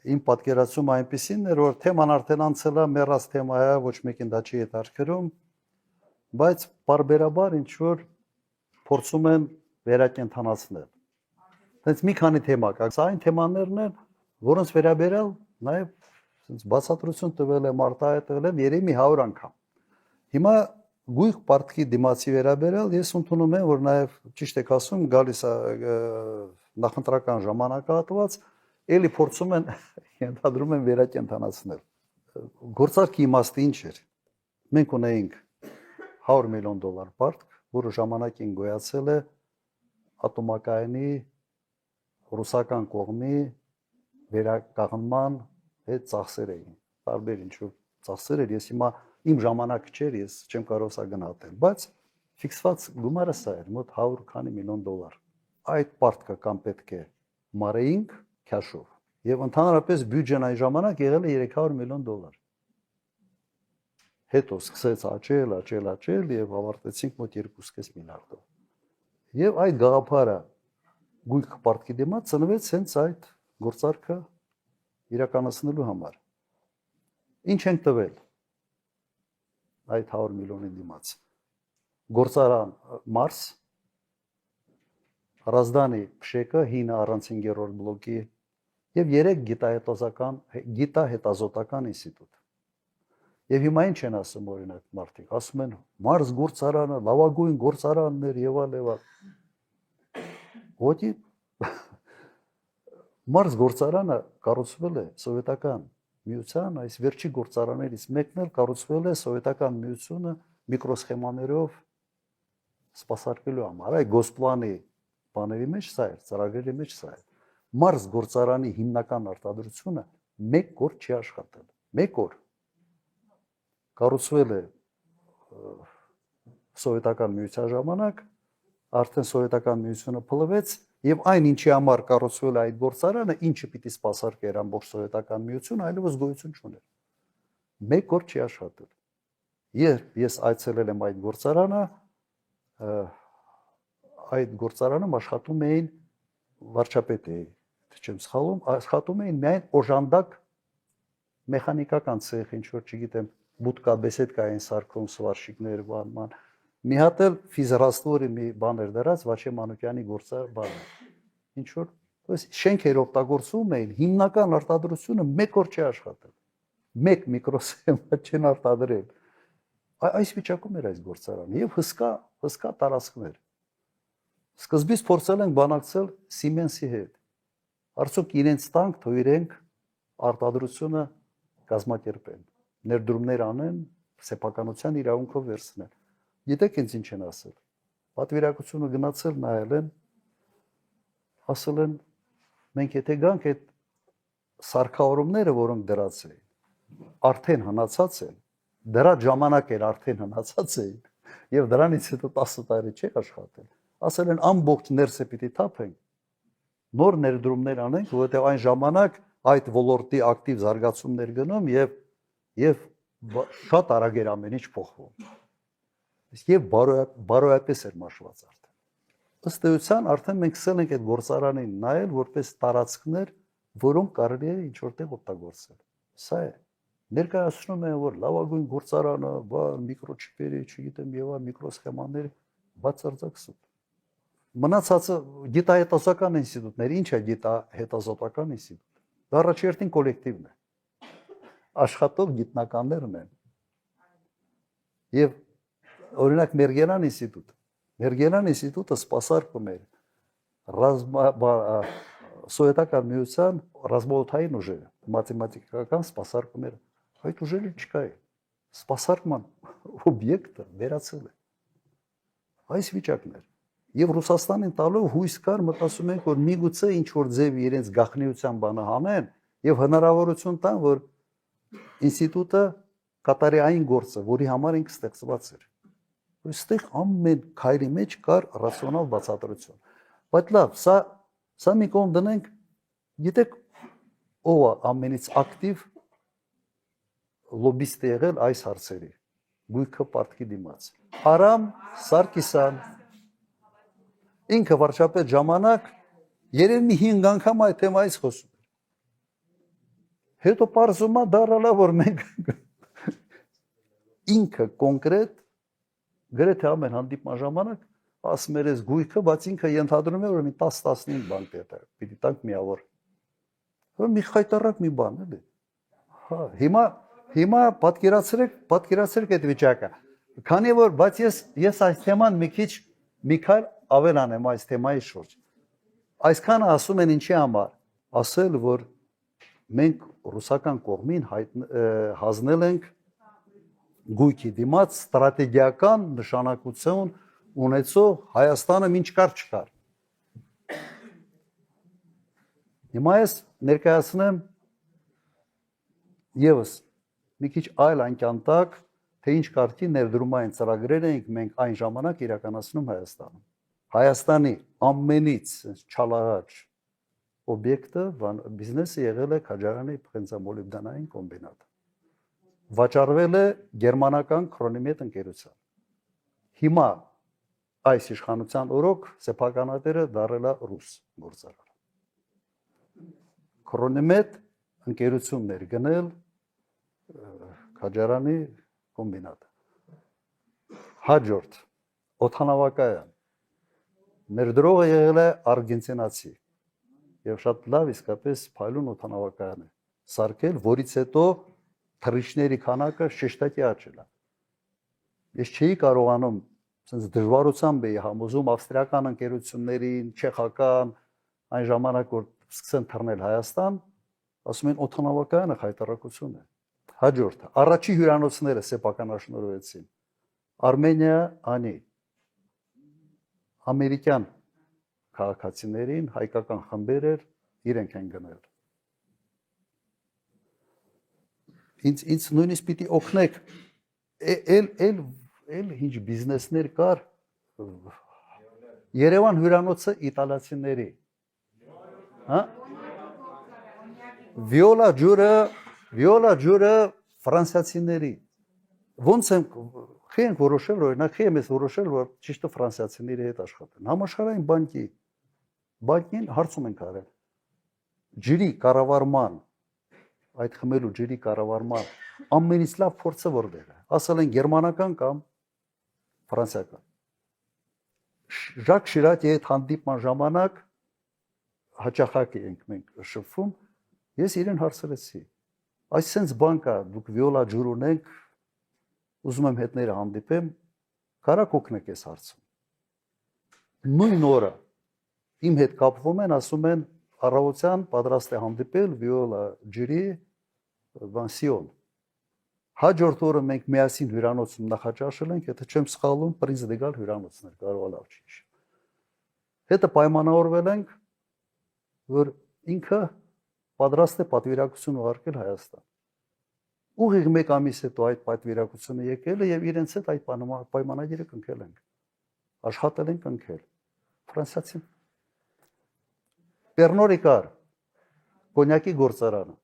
իմ պատկերացումը այնպեսին էր, որ թեման արդեն անցել է, մեռած թեմա է, ոչ մեկին դա չի հետաքրքրում, բայց բարբերաբար ինչ որ փորձում են վերակենդանացնել։ Դից մի քանի թեմա կա, սա այն թեմաներն են, որոնց վերաբերյալ նաև բացատրություն տվել եմ, արտահայտվել եմ երևի 100 անգամ։ Հիմա գույք պարտքի դիմացի վերաբերյալ ես ընդունում եմ, որ նաև ճիշտ եք ասում, գալիս է նախընտրական ժամանակահատված, էլի փորձում են ենթադրում են վերակենդանացնել։ Գործարքի իմաստը ինչ էր։ Մենք ունեինք $100 միլիոն պարտք, որը ժամանակին գոյացել է ատոմակայանի ռուսական կողմի վերականգնման հետ ծախսեր էին։ Տարբեր ինչ-որ ծախսեր էր, ես հիմա իմ ժամանակը չէր, ես չեմ կարող սա գնահատել, բայց ֆիքսված գումարը սա էր, մոտ 100 քանի միլիոն $։ Այդ պարտքը կամ պետք է մարեինք քաշով, Եվ ընդհանրապես բյուջեն այն ժամանակ եղել է 300 միլիոն դոլար։ Հետո սկսեց աճել եւ ավարտեցինք մոտ 2.5 միլիարդով։ Եվ այդ գաղափարը գույք պարտքի դիմաց ծնվեց հենց այդ գործարքը իրականացնելու համար։ Ինչ ենք տվել այդ 100 միլիոնի դիմաց։ Գործարան Մարս, Ռազդանի Փշեկը, հինը առանցին երրորդ բլոկի եւ 3 գիտահետազոտական ինստիտուտ։ Եվ հիմա ինչ են ասում օրինակ մարդիկ, ասում են Մարս գործարանը, լավագույն գործարանն էր եւ այլ։ Ոդի Մարս գործարանը կառուցվել է սովետական միության, այս վերջի գործարաններից մեկն էլ կառուցվել է սովետական միությունը միկրոսխեմաներով սպասարկելու համար։ Այ գոսպլանի բաների մեջ սա էր, ծրագրերի մեջ սա էր։ Մարս գործարանի հիմնական արտադրությունը 1 օր չի աշխատել։ 1 օր կառուցվել է սովետական միության ժամանակ, արդեն սովետական միությունը փլվեց եւ այն ինչի համար կառուցվել է այդ գործարանը, ինչը պիտի սպասարկեր ամբողջ սովետական միությունը, այլևս գոյություն չուներ։ 1 օր չի աշխատել։ Երբ ես այցելել եմ այդ գործարանում աշխատում էին վարչապետի, չեմ սխալվում, աշխատում էին միայն օժանդակ մեխանիկական ցեխ, ինչ որ չգիտեմ, բուտկա, բեսեդկային սարքում սվարշիկներ բանման։ Մի հատ էլ ֆիզրաստորի մի բան էր դրած Վաչե Մանուկյանի գործար բանը։ Ինչ որ, շենքեր օգտագործում էին, հիմնական արտադրությունը 1 օր չի աշխատել։ 1 միկրոսխեմա չեն արտադրել։ Այս վիճակում էր այս գործարանը եւ հսկա տարածքներ։ Սկզբից փորձել ենք բանակցել Siemens-ի հետ։ Արդյոք իրենց տանք, թող իրենք արտադրությունը կազմակերպեն, ներդրումներ անեն, սեփականության իրավունքով վերցնեն։ Գիտեք ինձ ինչ են ասել։ Պատվիրակությունը գնացել նայել են, ասել են մենք եթե գանք այդ սարքավորումները, որոնք դրած էին, արդեն հնացած են, դրա ժամանակ էր արդեն հնացած էին, եւ դրանից հետո 10 տարի չի աշխատել։ Ասել են ամբողջ ներսը պիտի թափենք, նոր ներդրումներ անենք, որովհետեւ այն ժամանակ այդ ոլորտի ակտիվ զարգացումներ գնում եւ շատ արագ էր ամեն ինչ փոխվում։ Եվ բարոյապես էր մաշված արդեն։ Ըստ էության արդեն մենք սկսել ենք այդ գործարանին նայել որպես տարածքներ, որոնք կարելի է ինչ որտեղ օգտագործել։ Սա է։ Ներկայացնում են, որ լավագույն գործարանը, միկրոչիպերի, չգիտեմ, եւ այլ միկրոսխեմաների բացարձակ սուտ։ Մնացածը գիտահետազոտական ինստիտուտներ, ինչ է գիտահետազոտական ինստիտուտ։ Դա առաջերտին կոլեկտիվն է։ Աշխատող գիտնականներն են։ Եվ օրինակ Մերգելան ինստիտուտը սպասարկում էր սովետական միության ռազմաօդային ուժերը, մաթեմատիկական սպասարկում էր։ Այդ ուժերը չկա է։ Սպասարկման օբյեկտը վերացել է։ Այս վիճակն էր։ Եվ Ռուսաստանին տալով հույս կար, մտածում ենք, որ միգուցե ինչ որ ձև իրենց գաղտնիության բանը հանեն եւ հնարավորություն տան, որ ինստիտուտը կատարի այն գործը, որի համար ինքը ստեղծված էր։ Այստեղ ամեն քայլի մեջ կար ռացիոնալ բացատրություն։ Բայց լավ, սա մի կողմ դնենք, գիտեք, ով է ամենից ակտիվ լոբիստ եղել այս հարցերի գույքը պարտքի դիմաց։ Արամ Սարգսյան ինքը վարչապետ ժամանակ երևի մի 5 անգամ այդ թեմայից խոսում էր։ Հետո պարզում է դառալա, որ մենք ինքը կոնկրետ գրեթե ամեն հանդիպման ժամանակ ասում էր այս գույքը, բայց ինքը ենթադրում է, որ մի 10-15 բան պիտի տանք միավոր։ Որ մի խայտարակ մի բան էլի։ Հա, հիմա պատկերացրեք այդ վիճակը։ Քանի որ բայց ես այս թեման մի քիչ ավելանեմ այս թեմայի շուրջ։ Այսքանը ասում են ինչի համար, ասել, որ մենք ռուսական կողմին հանձնել ենք գույքի դիմաց ստրատեգիական նշանակություն ունեցող Հայաստանը ինչ կար չկար։ Հիմա ես ներկայացնեմ եւս մի քիչ այլ անկյան, թե ինչ կարգի ներդրումային ծրագրեր ենք մենք այն ժամանակ իրականացնում Հայաստանում։ Հայաստանի ամենից չալաղաճ օբյեկտը բիզնեսը եղել է Քաջարյանի բենզամոլիբդենային կոմբինատ։ Վաճառվել է գերմանական Քրոնիմետ ընկերության։ Հիմա այս իշխանության օրոք սեփականատերը դարել է ռուս գործարար։ Քրոնիմետ ընկերություններ գնել Քաջարյանի կոմբինատը։ Հաջորդ օդանավակայան ներդրողը եղել է արգենտինացի եւ շատ լավ իսկապես փայլուն օդանավակայան է սարքել, որից հետո թռիչքների քանակը շեշտակի աճել է։ Ես չէի կարողանում sense դժվարությամբ էի համոզում ավստրիական ընկերություններին, չեխական այն ժամանակ որ սկսեն թռնել Հայաստան, ասում են օդանավակայանը խայտարակություն է։ Հաջորդ առաջի հյուրանոցները սեփականաշնորհվեցին Արմենիա, անի ամերիկյան քաղաքացիներին, հայկական խմբեր էր, իրենք են գնել։ Ինձ նույնիսկ պիտի օգնեք, էլ ինչ բիզնեսներ կար, Երևան հյուրանոցը իտալացիների, հա? Վիոլա ջուրը ֆրանսիացիների, ոնց եմ խենք որոշել, օրինակ խեմ ես որոշել, որ ճիշտը ֆրանսիացիների հետ աշխատեն։ Համաշխարհային բանկին հարցում ենք արել։ Ջրի կառավարման, այդ խմելու ջրի կառավարման ամենից լավ փորձը որտեղ է։ Ասել են գերմանական կամ ֆրանսիական։ Ժակ Շիրակի հետ հանդիպման ժամանակ հաճախակ ենք մենք շփվում, ես իրեն հարցրեցի։ Այսինքն բան կա, դուք վիոլա ջուր ունեք, ուզում եմ հետները հանդիպեմ, կարաք օգնեք այս հարցում։ Նույն օրը իմ հետ կապվում են, ասում են առավոտյան պատրաստ է հանդիպել վիոլա ջրի բանսիոն։ Հաջորդ օրը մենք միասին հյուրանոցում նախաճաշել ենք, եթե չեմ սխալվում, Պրինց դե Գալ հյուրանոցն էր, կարող է լավ չի։ Հետը պայմանավորվել ենք, որ ինքը պատրաստ է պատվիրակություն ուղարկել Հայաստան։ Ուղիղ մեկ ամիս հետո այդ պատվիրակությունը եկել է եւ իրենց հետ այդ պայմանագիրը կնքել ենք։ Աշխատել ենք կնքել։ Ֆրանսիացի Պերնորիկար կոնյակի գործարանը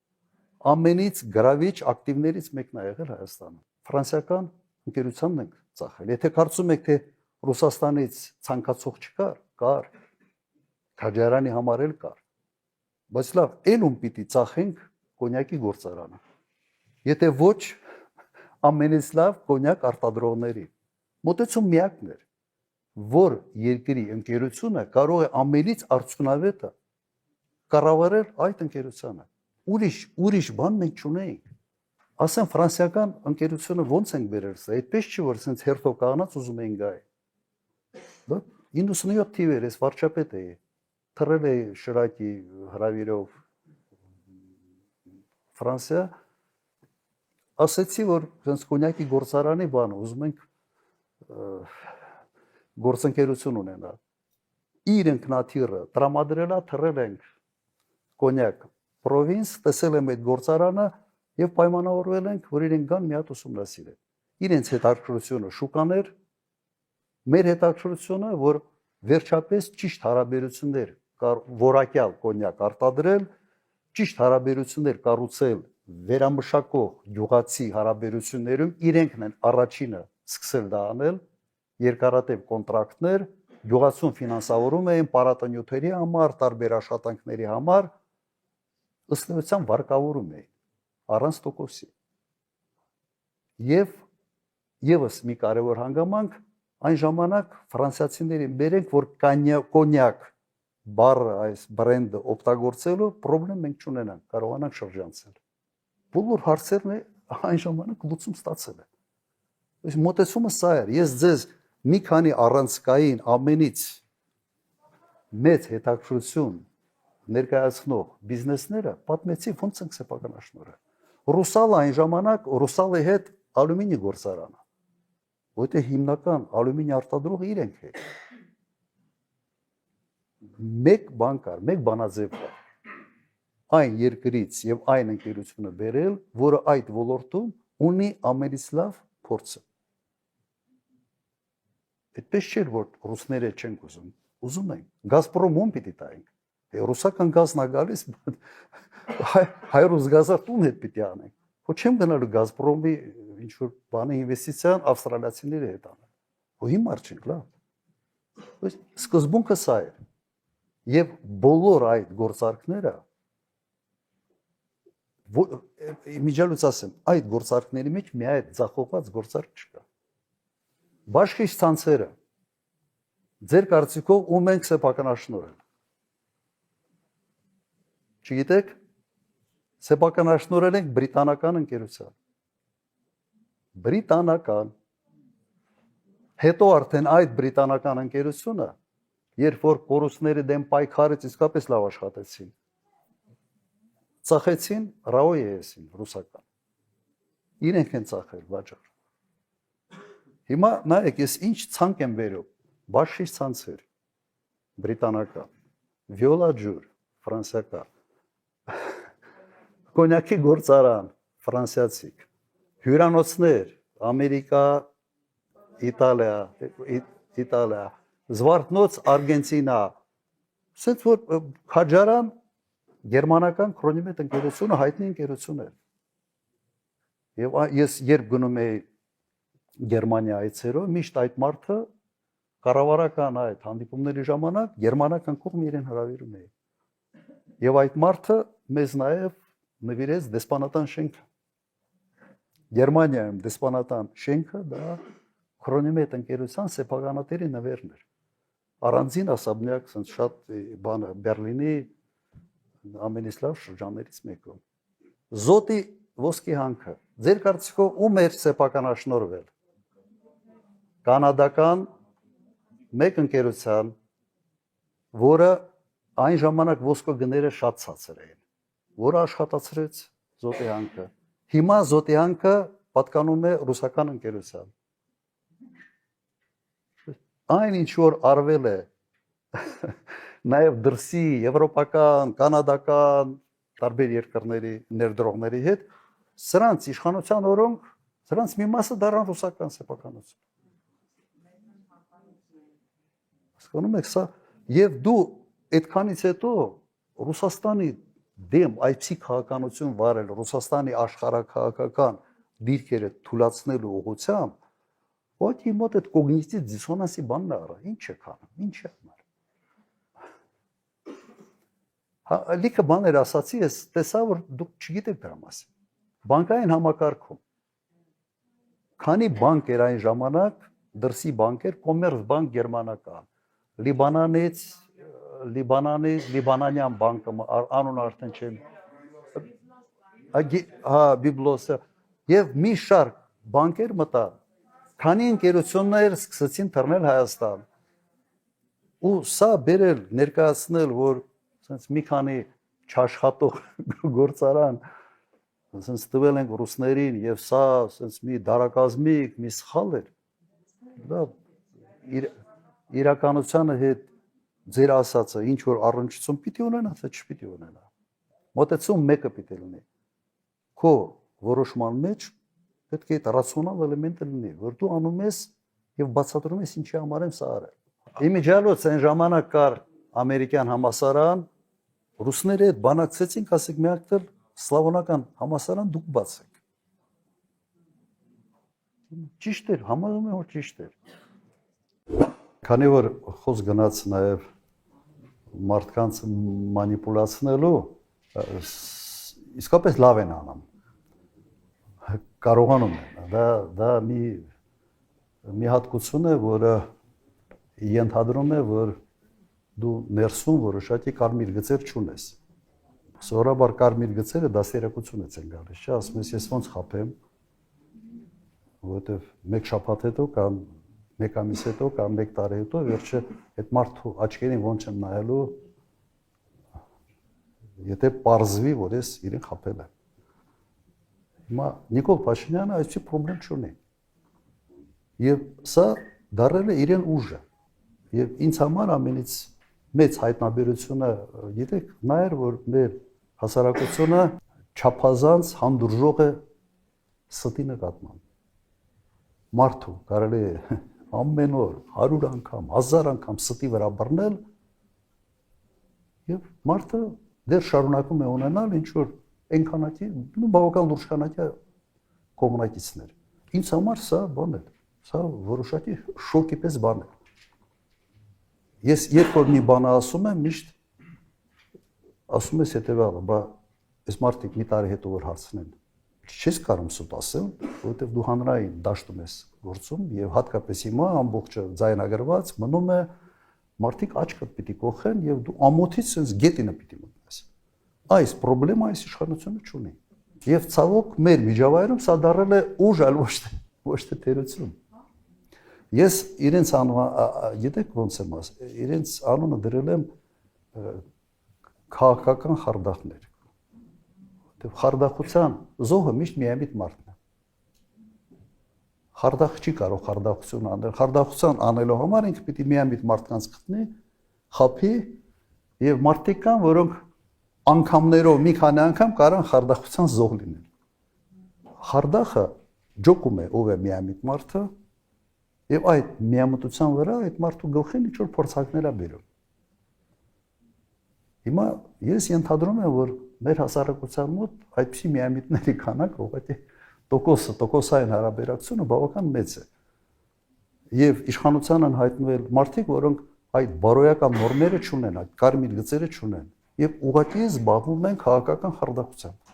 ամենից գրավիչ ակտիվներից մեկն է եղել Հայաստանում։ Ֆրանսիական ընկերությանն ենք ծախել։ Եթե կարծում եք թե Ռուսաստանից ցանկացող չկար, կար։ Քաջարյանի համար էլ կար։ Բայց լավ, ելում պիտի ծախենք կոնյակի գործարանը։ Եթե ոչ, ամենից լավ կոնյակ արտադրողների։ Մոտեցում միակն էր, որ երկրի ընկերությունը կարող է ամենից արդյունավետը կառավարել այդ ընկերությանը։ Ուրիշ բան մենք չունեինք։ Ասեն ֆրանսիական ընկերությունը ոնց ենք բերել սա, այդպես չի որ sense հերթով կանած ուզում էին գայ։ 97 թիվեր ես վարչապետ էի, թռել էի Շիրակի հրավիրով Ֆրանսիա, ասեցի որ sense կոնյակի գործարանի բան ուզում ենք գործընկերություն ունենալ։ Իր ինքնաթիռը տրամադրելա թռել ենք կոնյակ պրովինս, տեսել եմ այդ գործարանը եւ պայմանավորվել ենք, որ իրենք գան մի հատ ուսումնասիրեն։ Իրենց հետաքրքրությունը շուկաներ, մեր հետաքրքրությունը, որ վերջապես ճիշտ հարաբերություններ որակյալ կոնյակ արտադրել, ճիշտ հարաբերություններ կառուցել վերամշակող յուղացի հարաբերություններում իրենքն են առաջինը սկսել դա անել, երկարատև կոնտրակտներ, յուղացուն ֆինանսավորում էին պարատանյութերի համար, տարբեր աշխատանքների համար, ըստ էության վարկավորում էին առանց տոկոսի։ Եվ եւս մի կարևոր հանգամանք այն ժամանակ ֆրանսիացիներին բերենք, որ կոնյակ բառը այս բրենդը օգտագործելու պրոբլեմ մենք չունենանք, կարողանանք շրջանցել։ Բոլոր հարցերն այն ժամանակ լուծում ստացել են։ Այս մոտեցումը սա էր։ Ես ձեզ մի քանի առանցքային ամենից մեծ հետաքրքրություն ներկայացնող բիզնեսները պատմեցի ոնց ենք սեփականաշնորհել։ Ռուսալը այն ժամանակ Ռուսալի հետ ալյումինի գործարանը, որտեղ հիմնական ալյումինի արտադրողը իրենք են։ Մեկ բան կար, մեկ բանաձև կար։ Այն երկրից եւ այն ընկերությունը բերել, որը այդ ոլորտում ունի ամենից լավ փորձը։ Այդպես չէր, որ ռուսները չեն ուզում են։ Գազպրոմ ում պիտի տայինք։ Ռուսական գազն է գալիս, հայրուս գազը տուն հետ պիտի անենք։ Ոչ չեմ գնալու Գազպրոմի ինչ որ բանի ինվեստիցիան ավստրալիացիների հետ անել։ Ու հիմա չենք լավ։ Սկզբունքը սա է։ Եվ բոլոր այդ գործարքները միջալուց ասեմ, այդ գործարքների մեջ մի այդ ձախողված գործարք չկա։ Բաշխիչ ցանցերը ձեր կարծիքով ում ենք սեփականաշնորհել։ Չգիտեք, սեփականաշնորհել ենք բրիտանական ընկերության։ Բրիտանական։ Հետո արդեն այդ բրիտանական ընկերությունը, երբ որ կորուստների դեմ պայքարեց, իսկապես լավ աշխատեցին։ Ծախեցին RAOE-ին ռուսական։ Իրենք են ծախել վաճառ։ Հիմա նայեք, ես ինչ ցանկ եմ վերում, բաշխիչ ցանցեր, բրիտանական, վիոլա ջուր, ֆրանսիական, կոնյակի գործարան, ֆրանսիացիք, հյուրանոցներ, Ամերիկա, Իտալիա, զվարթնոց Արգենտինա, ասենց որ քաջարան գերմանական քրոնիմետ ընկերությունը հայտնի ընկերություն է։ Եվ ես երբ գնում եի Գերմանիա այցերով, միշտ այդ մարդը կառավարական այդ հանդիպումների ժամանակ գերմանական կողմ իրեն հրավիրում էի։ Եվ այդ մարդը մեզ նաև նվիրեց դեսպանատան շենքը։ Գերմանիայում դեսպանատան շենքը դա քրոնիմետ ընկերության սեփականատերի նվերն էր։ Առանձին ասաբնյակ, ասենց շատ բանը Բերլինի ամենից լավ շրջաններից մեկում։ Զոտի ոսկի հանքը։ Ձեր կարծիքով ում էր սեփականաշնորհվել։ Կանադական մեկ ընկերության, որը այն ժամանակ ոսկու գները շատ ցածր էին, որը աշխատացրեց Զոտի հանքը։ Հիմա Զոտի հանքը պատկանում է ռուսական ընկերության։ Այն ինչ որ արվել է նաև դրսի եվրոպական, կանադական տարբեր երկրների ներդրողների հետ, սրանց իշխանության օրոք, սրանց մի մասը դառան ռուսական սեփականություն։ Հասկանում եք սա, եւ դու այդքանից հետո Ռուսաստանի դեմ այցի քաղաքականություն վարել, Ռուսաստանի աշխարհակաղակական դիրքերը թույլատնելու ուղղությամբ, ոչի մոտ այդ կոգնիտիվ դիսոնանսի բանն արա, ինչ է քանում, ինչ է անում։ Լիքը բաներ ասացի, ես տեսա, որ դուք չգիտեք դրա մասին։ Բանկային համակարգում քանի բանկ էր այն ժամանակ, դրսի բանկեր, Կոմերցբանկ գերմանական, Լիբանանյան բանկը, անունը արդեն չեմ։ Հա, Բիբլոսը։ Եվ մի շարք բանկեր մտա, քանի ընկերություններ սկսեցին թռնել Հայաստան։ Ու սա բերել, ներկայացնել, որ ասենց մի քանի չաշխատող գործարան ասենց տվել ենք ռուսներին եւ սա ասենց մի դարակազմիկ, մի սխալ էր։ Դա իրականությանը հետ ձեր ասածը ինչ որ առնչություն պիտի ունենա, թե չպիտի ունենա։ Մոտեցում մեկը պիտի լինի։ Քո որոշման մեջ պետք է այդ ռացիոնալ էլեմենտը լինի, որ դու անում ես եւ բացատրում ես ինչի համար եմ սա արել։ Իմիջիալոց այն ժամանակ կար ամերիկյան համասարան, ռուսները այդ բանակցեցին, ասեք մի հատ սլավոնական համասարան դուք բացեք։ Ճիշտ էր, համարում եմ որ ճիշտ էր։ Քանի որ խոսք գնաց նաև մարդկանց մանիպուլացնելու, իսկապես լավ են անում։ Կարողանում են։ Դա մի հատկություն է, որը ենթադրում է, որ դու ներսում որոշակի կարմիր գծեր չունես։ Սովորաբար կարմիր գծերը դաստիարակությունից են գալիս, չէ՞, ասում ես ես ոնց խափեմ, որովհետև մեկ շաբաթ հետո կամ մեկ ամիս հետո կամ մեկ տարի հետո վերջը այդ մարդու աչքերին ոնց եմ նայելու, եթե պարզվի, որ ես իրեն խափել եմ։ Հիմա Նիկոլ Փաշինյանը այսի պրոբլեմ չունի։ Եվ սա դառել է իրեն ուժը։ Եվ ինձ համար ամենից մեծ հայտնաբերությունը, գիտեք, նա էր, որ մեր հասարակությունը չափազանց հանդուրժող է ստի նկատմամբ։ Մարդու կարելի է ամեն օր 100 անգամ, 1000 անգամ ստի վրա բռնել, Եվ մարդը դեռ շարունակում է ունենալ ինչ որ այնքանակի բավական լուրջ քանակի կողմնակիցներ։ Ինձ համար սա բան է, սա որոշակի շոկի պես բան է։ Ես երբ որ մի բան ասում եմ, միշտ ասում ես հետևյալը, բա այս մարդիկ մի տարի հետո որ հարցնեն, չես կարող սուտ ասել, որովհետև դու հանրային դաշտում ես գործում եւ հատկապես հիմա ամբողջը ձայնագրված մնում է մարդիկ աչքդ պիտի կողեն եւ դու ամոթից sense գետինը պիտի մտնես։ Այս խնդրեմը այս իշխանությունը չունի։ Եվ ցավոք մեր միջավայրում սա դառել է ուժ, այլ ոչ թե թերություն։ Ես իրենց գիտեք ոնց եմ ասել, իրենց անունը դրել եմ քաղաքական խարդախներ։ Որտեւ խարդախության զոհը միշտ միամիտ մարդն է։ Խարդախ չի կարող խարդախություն անել։ Խարդախության անելու համար ինքը պիտի միամիտ մարդկանց գտնի, խափի եւ մարդիկ կան, որոնք անգամներով մի քանի անգամ կարող խարդախության զոհ լինել։ Խարդախը ջոկում է ով է միամիտ մարդը եւ այդ միամտության վրա այդ մարդու գլխին ինչ որ փորձակներ է բերում։ Հիմա ես ենթադրում եմ, որ մեր հասարակության մոտ այդպիսի միամիտների քանակը ուղղակի տոկոսային հարաբերակցությունը բավական մեծ է։ Եվ իշխանության են հայտնվել մարդիկ, որոնք այդ բարոյական նորմերը չունեն, այդ կարմիր գծերը չունեն, եւ ուղղակի զբաղվում են քաղաքական խարդախությամբ։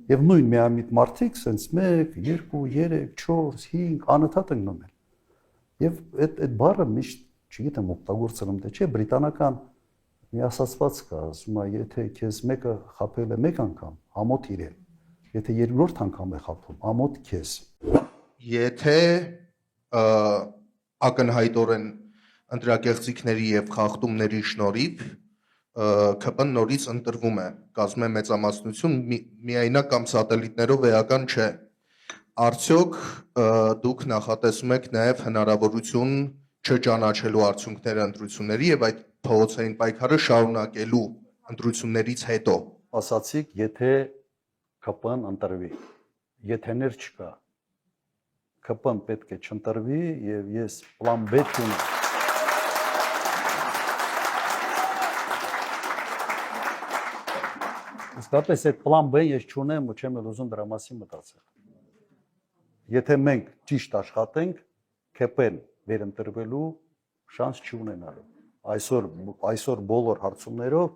Եվ նույն միամիտ մարդիկ sense 1, 2, 3, 4, 5 անընդհատ ընկնում են։ Եվ այդ բառը միշտ, չգիտեմ, օգտագործում թե չէ, բրիտանական մի ասացված կա, ասում է, եթե քեզ մեկը խաբել է մեկ անգամ, ամոթ իրեն։ Եթե երկրորդ անգամ է խաբում, ամոթ քեզ։ Եթե ակնհայտորեն ընտրակեղծիքների եւ խախտումների շնորհիվ ԿՊ-ն նորից ընտրվում է, կազմում է մեծամասնություն, միայնակ կամ սատելիտներով էական չէ։ Արդյոք դուք նախատեսում եք նաեւ հնարավորություն չճանաչելու արդյունքները ընտրությունների եւ այդ փողոցային պայքարը շարունակելու ընտրություններից հետո։ Ասացիք, եթե ԿՊ-ն ընտրվի, եթեներ չկա։ ԿՊ-ն պետք է չընտրվի եւ ես պլան B չունեմ։ Իսկապես այդ պլան B ես չունեմ ու չեմ էլ ուզում դրա մասին մտածել։ Եթե մենք ճիշտ աշխատենք, ԿՊ-ն վերընտրվելու շանս չունենալու։ Այսօր բոլոր հարցումներով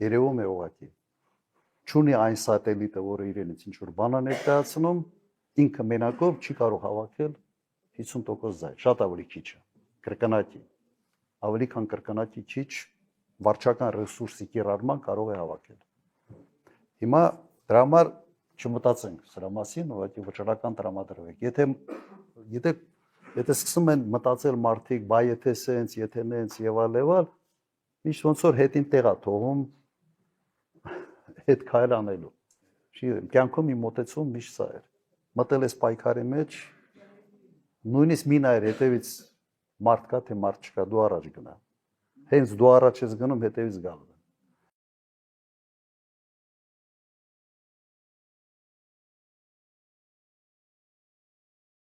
երևում է ուղղակի չունի այն սատելիտը, որը իրենից ինչ որ բան է ներկայացնում, ինքը մենակով չի կարող հավաքել 50% ձայն, շատ ավելի քիչ է, կրկնակի, ավելի քան կրկնակի քիչ վարչական ռեսուրսի կիրառման կարող է հավաքել։ Հիմա դրա համար չմտածենք սրա մասին, ուղղակի վճռական տրամադրվեք։ Եթե սկսում են մտածել մարդիկ, բայ եթե սենց, եթե նենց եւ այլ, միշտ ոնց որ հետին տեղա թողում հետ քայլ անելու։ Չգիտեմ, կյանքում իմ մոտեցում միշտ սա էր։ Մտել ես պայքարի մեջ, նույնիսկ մի նայր հետևից մարդ կա թե մարդ չկա, դու առաջ գնա։ Հենց դու առաջ ես գնում, հետևից գալու։